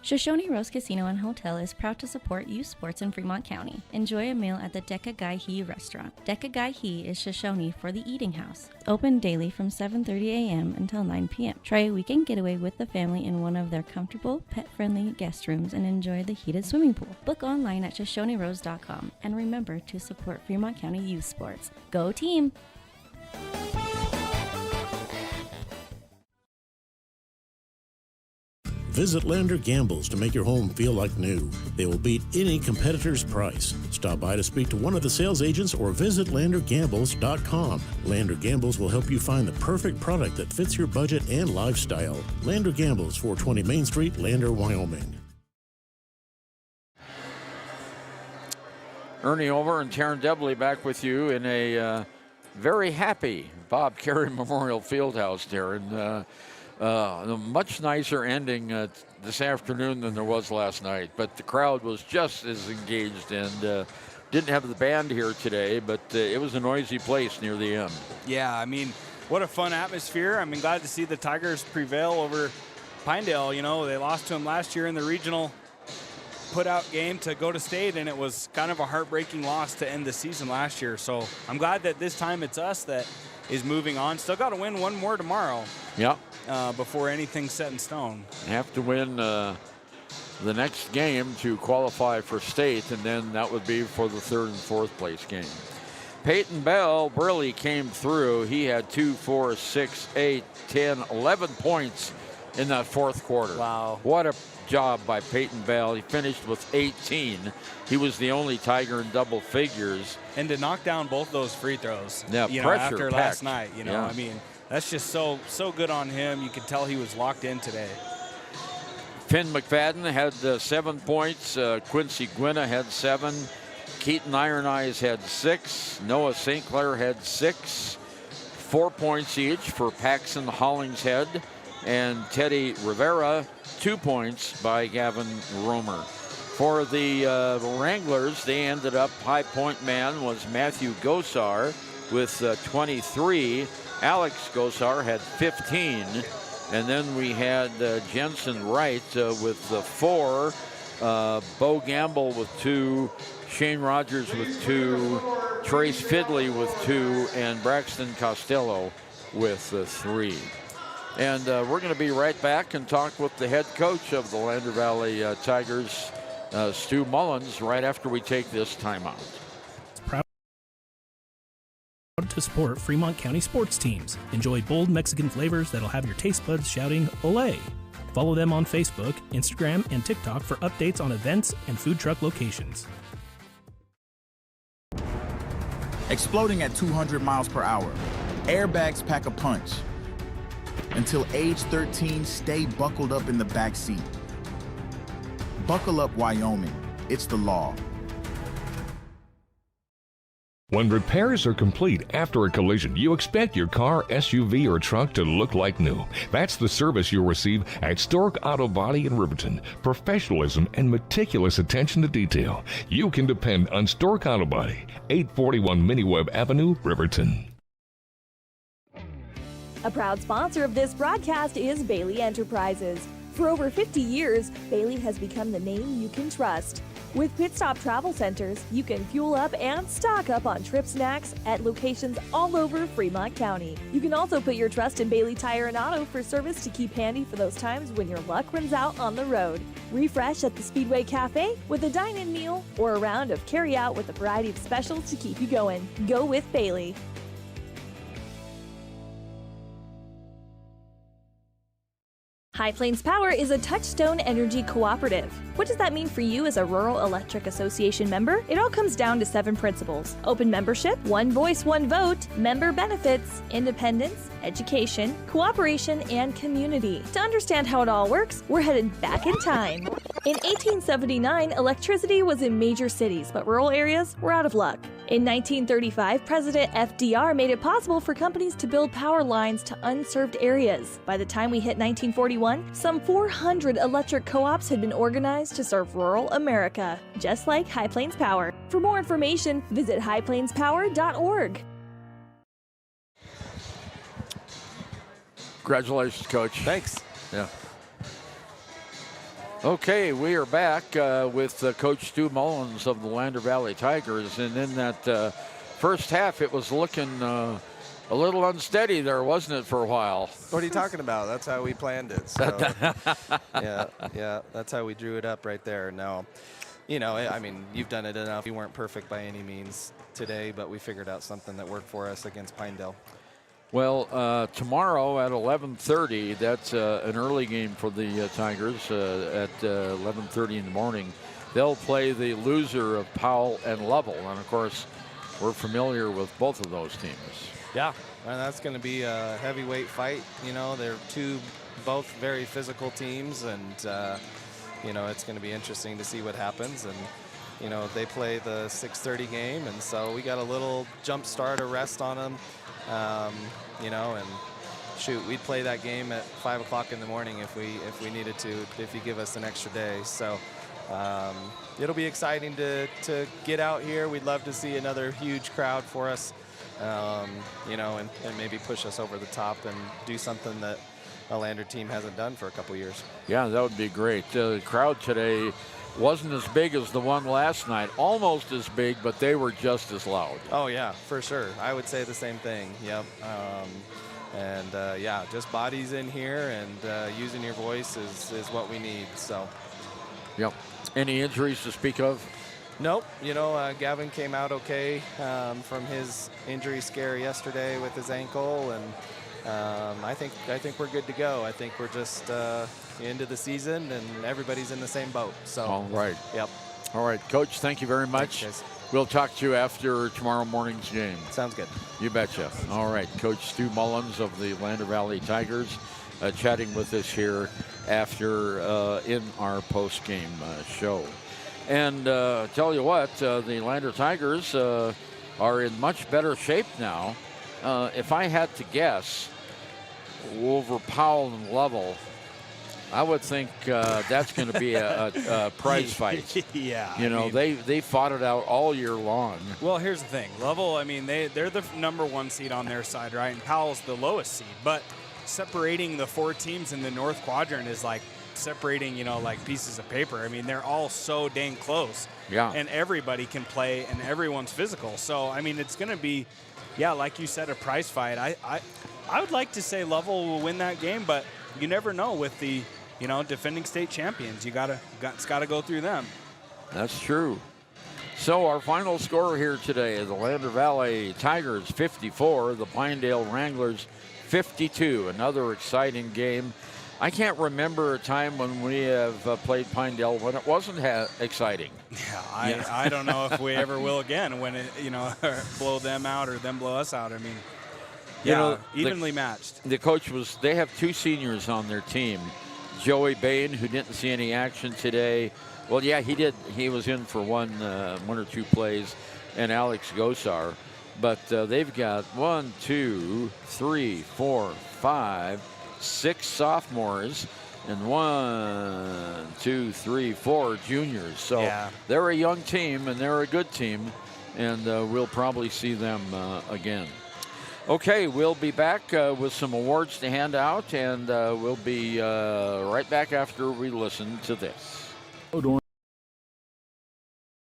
Shoshone Rose Casino and Hotel is proud to support youth sports in Fremont County. Enjoy a meal at the Deca Gai He restaurant. Deca Gai He is Shoshone for the eating house. Open daily from 7:30 a.m. until 9 p.m. Try a weekend getaway with the family in one of their comfortable, pet-friendly guest rooms and enjoy the heated swimming pool. Book online at ShoshoneRose.com and remember to support Fremont County youth sports. Go team! Visit Lander Gambles to make your home feel like new. They will beat any competitor's price. Stop by to speak to one of the sales agents or visit LanderGambles.com. Lander Gambles will help you find the perfect product that fits your budget and lifestyle. Lander Gambles, 420 Main Street, Lander, Wyoming. Ernie Over and Taryn Debley back with you in a very happy Bob Carey Memorial Fieldhouse, Taryn. A much nicer ending this afternoon than there was last night, but the crowd was just as engaged and didn't have the band here today, but it was a noisy place near the end. Yeah, I mean, what a fun atmosphere. I'm glad to see the Tigers prevail over Pinedale. You know, they lost to them last year in the regional put-out game to go to state, and it was kind of a heartbreaking loss to end the season last year. So I'm glad that this time it's us that is moving on. Still got to win one more tomorrow. Yep. Before anything's set in stone. Have to win the next game to qualify for state, and then that would be for the 3rd and 4th place game. Peyton Bell really came through. He had 2, 4, 6, 8, 10, 11 points in that 4th quarter. Wow. What a job by Peyton Bell. He finished with 18. He was the only Tiger in double figures. And to knock down both those free throws, yeah, you know, pressure after packed. last night, you know, yeah. I mean, that's just so good on him. You could tell he was locked in today. Finn McFadden had 7 points. Quincy Gwynna had 7. Keaton Iron Eyes had 6. Noah St. Clair had 6. 4 points each for Paxton Hollingshead and Teddy Rivera. 2 points by Gavin Romer. For the Wranglers, they ended up, high point man was Matthew Gosar with 23. Alex Gosar had 15. And then we had Jensen Wright with 4. Bo Gamble with 2. Shane Rogers with 2. Trace Fidley with 2. And Braxton Costello with 3. And we're going to be right back and talk with the head coach of the Lander Valley Tigers, Stu Mullins, right after we take this timeout. Proud to support Fremont County sports teams. Enjoy bold Mexican flavors that'll have your taste buds shouting, "Olé!" Follow them on Facebook, Instagram, and TikTok for updates on events and food truck locations. Exploding at 200 miles per hour. Airbags pack a punch. Until age 13, stay buckled up in the back seat. Buckle up, Wyoming. It's the law. When repairs are complete after a collision, you expect your car, SUV, or truck to look like new. That's the service you'll receive at Stork Auto Body in Riverton. Professionalism and meticulous attention to detail. You can depend on Stork Auto Body, 841 Miniweb Avenue, Riverton. A proud sponsor of this broadcast is Bailey Enterprises. For over 50 years, Bailey has become the name you can trust. With Pit Stop Travel Centers, you can fuel up and stock up on trip snacks at locations all over Fremont County. You can also put your trust in Bailey Tire and Auto for service to keep handy for those times when your luck runs out on the road. Refresh at the Speedway Cafe with a dine-in meal or a round of carry-out with a variety of specials to keep you going. Go with Bailey. High Plains Power is a Touchstone Energy cooperative. What does that mean for you as a Rural Electric Association member? It all comes down to 7 principles: open membership, one voice, one vote, member benefits, independence, education, cooperation, and community. To understand how it all works, we're headed back in time. In 1879, electricity was in major cities, but rural areas were out of luck. In 1935, President FDR made it possible for companies to build power lines to unserved areas. By the time we hit 1941, some 400 electric co-ops had been organized to serve rural America, just like High Plains Power. For more information, visit highplainspower.org. Congratulations, Coach. Thanks. Yeah. Okay, we are back with Coach Stu Mullins of the Lander Valley Tigers. And in that first half, it was looking a little unsteady there, wasn't it, for a while? What are you talking about? That's how we planned it. So, yeah, that's how we drew it up right there. No, you know, I mean, you've done it enough. We weren't perfect by any means today, but we figured out something that worked for us against Pinedale. Well, tomorrow at 11:30, that's an early game for the Tigers at 11:30 in the morning. They'll play the loser of Powell and Lovell. And, of course, we're familiar with both of those teams. Yeah, and that's going to be a heavyweight fight. You know, they're both very physical teams, and, you know, it's going to be interesting to see what happens. And, you know, they play the 6:30 game, and so we got a little jump start, a rest on them. You know, and shoot, we'd play that game at 5 o'clock in the morning if we needed to, if you give us an extra day. So it'll be exciting to get out here. We'd love to see another huge crowd for us, you know, and maybe push us over the top and do something that a Lander team hasn't done for a couple years. Yeah, that would be great. The crowd today wasn't as big as the one last night, almost as big, but they were just as loud. Oh yeah, for sure. I would say the same thing. Yep. Yeah, just bodies in here and using your voice is what we need. So. Yep. Any injuries to speak of? Nope. You know, Gavin came out okay from his injury scare yesterday with his ankle, and I think we're good to go. I think we're just into the season, and everybody's in the same boat. So. All right. Yep. All right, Coach. Thank you very much. Thanks, guys. We'll talk to you after tomorrow morning's game. Sounds good. You betcha. All right, Coach Stu Mullins of the Lander Valley Tigers chatting with us here after in our post-game show. And tell you what, the Lander Tigers are in much better shape now. If I had to guess, over Powell and Lovell, I would think that's going to be a prize fight. Yeah. You know, they fought it out all year long. Well, here's the thing. Lovell, I mean, they're the #1 seed on their side, right? And Powell's the lowest seed. But separating the 4 teams in the North Quadrant is like separating, you know, like pieces of paper. I mean, they're all so dang close. Yeah. And everybody can play, and everyone's physical. So, I mean, it's going to be, yeah, like you said, a prize fight. I would like to say Lovell will win that game, but you never know with the, you know, defending state champions. It's got to go through them. That's true. So our final score here today, the Lander Valley Tigers 54, the Pinedale Wranglers 52. Another exciting game. I can't remember a time when we have played Pinedale when it wasn't exciting. Yeah, I don't know if we ever will again when it, blow them out or them blow us out. I mean, evenly matched. The coach they have 2 seniors on their team. Joey Bain, who didn't see any action today. Well, yeah, he did. He was in for one or two plays, and Alex Gosar. But they've got 1, 2, 3, 4, 5, 6 sophomores and 1, 2, 3, 4 juniors. So they're a young team, and they're a good team, and we'll probably see them again. Okay, we'll be back with some awards to hand out, and we'll be right back after we listen to this. Blowdorn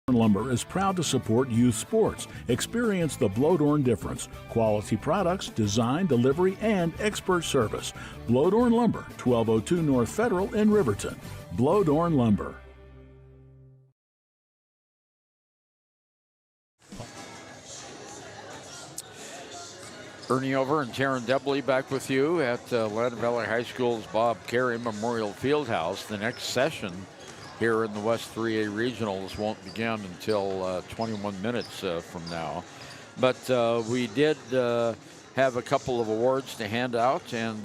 Lumber is proud to support youth sports. Experience the Blowdorn difference. Quality products, design, delivery, and expert service. Blowdorn Lumber, 1202 North Federal in Riverton. Blowdorn Lumber. Ernie Over and Taryn Debley back with you at Lander Valley High School's Bob Carey Memorial Fieldhouse. The next session here in the West 3A Regionals won't begin until 21 minutes from now. But we did have a couple of awards to hand out, and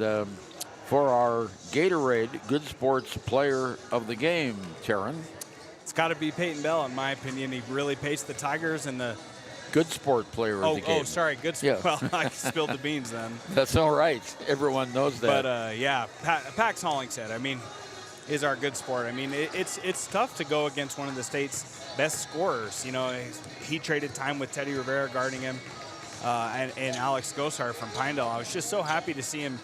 for our Gatorade Good Sports Player of the Game, Taryn. It's got to be Peyton Bell, in my opinion. He really paced the Tigers in the Good Sport Player of the Game. Oh, sorry, Good Sport. Yeah. Well, I spilled the beans then. That's all right. Everyone knows that. But, Pax Hollingshead, I mean, is our Good Sport. I mean, it's tough to go against one of the state's best scorers. He traded time with Teddy Rivera guarding him and Alex Gosar from Pinedale. I was just so happy to see him,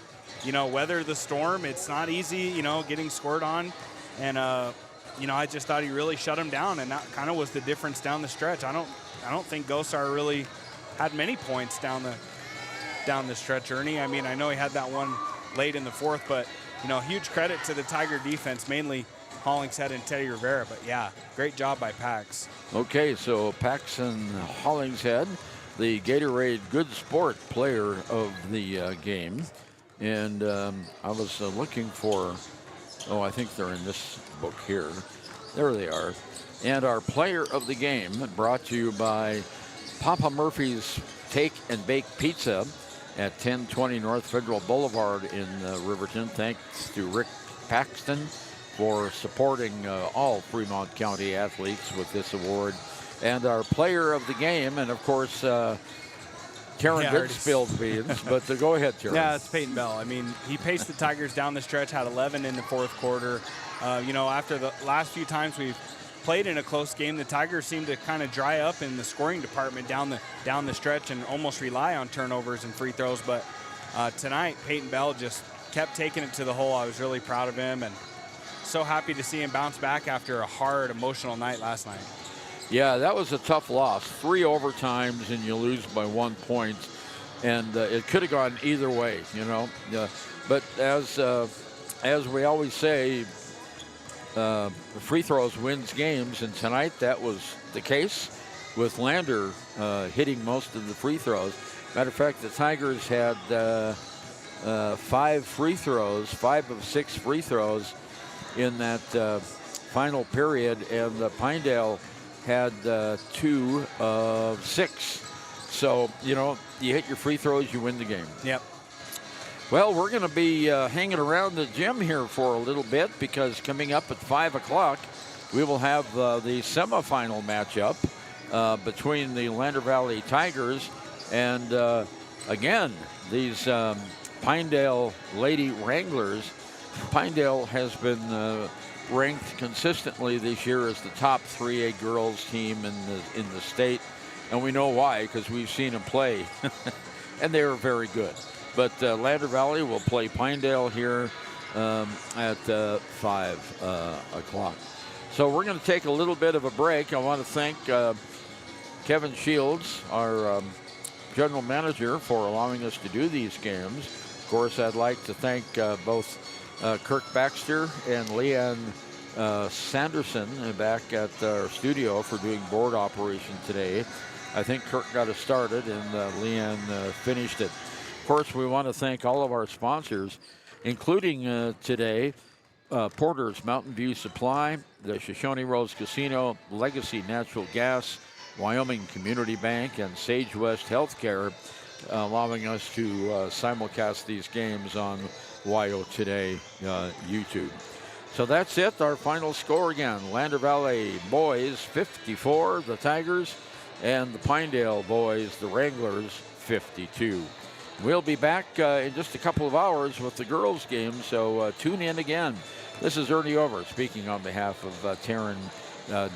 weather the storm. It's not easy, getting scored on. And, I just thought he really shut him down, and that kind of was the difference down the stretch. I don't think Gosar really had many points down the stretch, Ernie. I mean, I know he had that one late in the fourth, but, huge credit to the Tiger defense, mainly Hollingshead and Teddy Rivera. But, yeah, great job by Pax. Okay, so Pax and Hollingshead, the Gatorade Good Sport Player of the game. And I was looking for, I think they're in this book here. There they are. And our Player of the Game, brought to you by Papa Murphy's Take and Bake Pizza at 1020 North Federal Boulevard in Riverton. Thanks to Rick Paxton for supporting all Fremont County athletes with this award. And our Player of the Game, and of course, Taryn did spill the beans, but go ahead, Taryn. Yeah, it's Peyton Bell. I mean, he paced the Tigers down the stretch, had 11 in the fourth quarter. After the last few times we've played in a close game, the Tigers seem to kind of dry up in the scoring department down the stretch and almost rely on turnovers and free throws. But tonight, Peyton Bell just kept taking it to the hole. I was really proud of him and so happy to see him bounce back after a hard, emotional night last night. Yeah, that was a tough loss. 3 overtimes and you lose by 1 point, and it could have gone either way, But as we always say, free throws wins games, and tonight that was the case with Lander hitting most of the free throws. Matter of fact, the Tigers had 5 free throws, 5 of 6 free throws in that final period, and Pinedale had 2 of 6. So, you hit your free throws, you win the game. Yep. Well, we're going to be hanging around the gym here for a little bit, because coming up at 5 o'clock, we will have the semifinal matchup between the Lander Valley Tigers and, again, these Pinedale Lady Wranglers. Pinedale has been ranked consistently this year as the top 3A girls team in the state, and we know why, because we've seen them play, and they are very good. But Lander Valley will play Pinedale here at 5 o'clock. So we're going to take a little bit of a break. I want to thank Kevin Shields, our general manager, for allowing us to do these games. Of course, I'd like to thank both Kirk Baxter and Leanne Sanderson back at our studio for doing board operation today. I think Kirk got us started and Leanne finished it. Of course, we want to thank all of our sponsors, including today Porter's Mountain View Supply, the Shoshone Rose Casino, Legacy Natural Gas, Wyoming Community Bank, and Sage West Healthcare, allowing us to simulcast these games on WYO Today YouTube. So that's it. Our final score again. Lander Valley boys 54, the Tigers, and the Pinedale boys, the Wranglers, 52. We'll be back in just a couple of hours with the girls' game, so tune in again. This is Ernie Over speaking on behalf of Taryn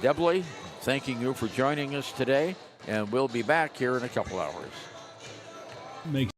Debley, thanking you for joining us today, and we'll be back here in a couple hours. Makes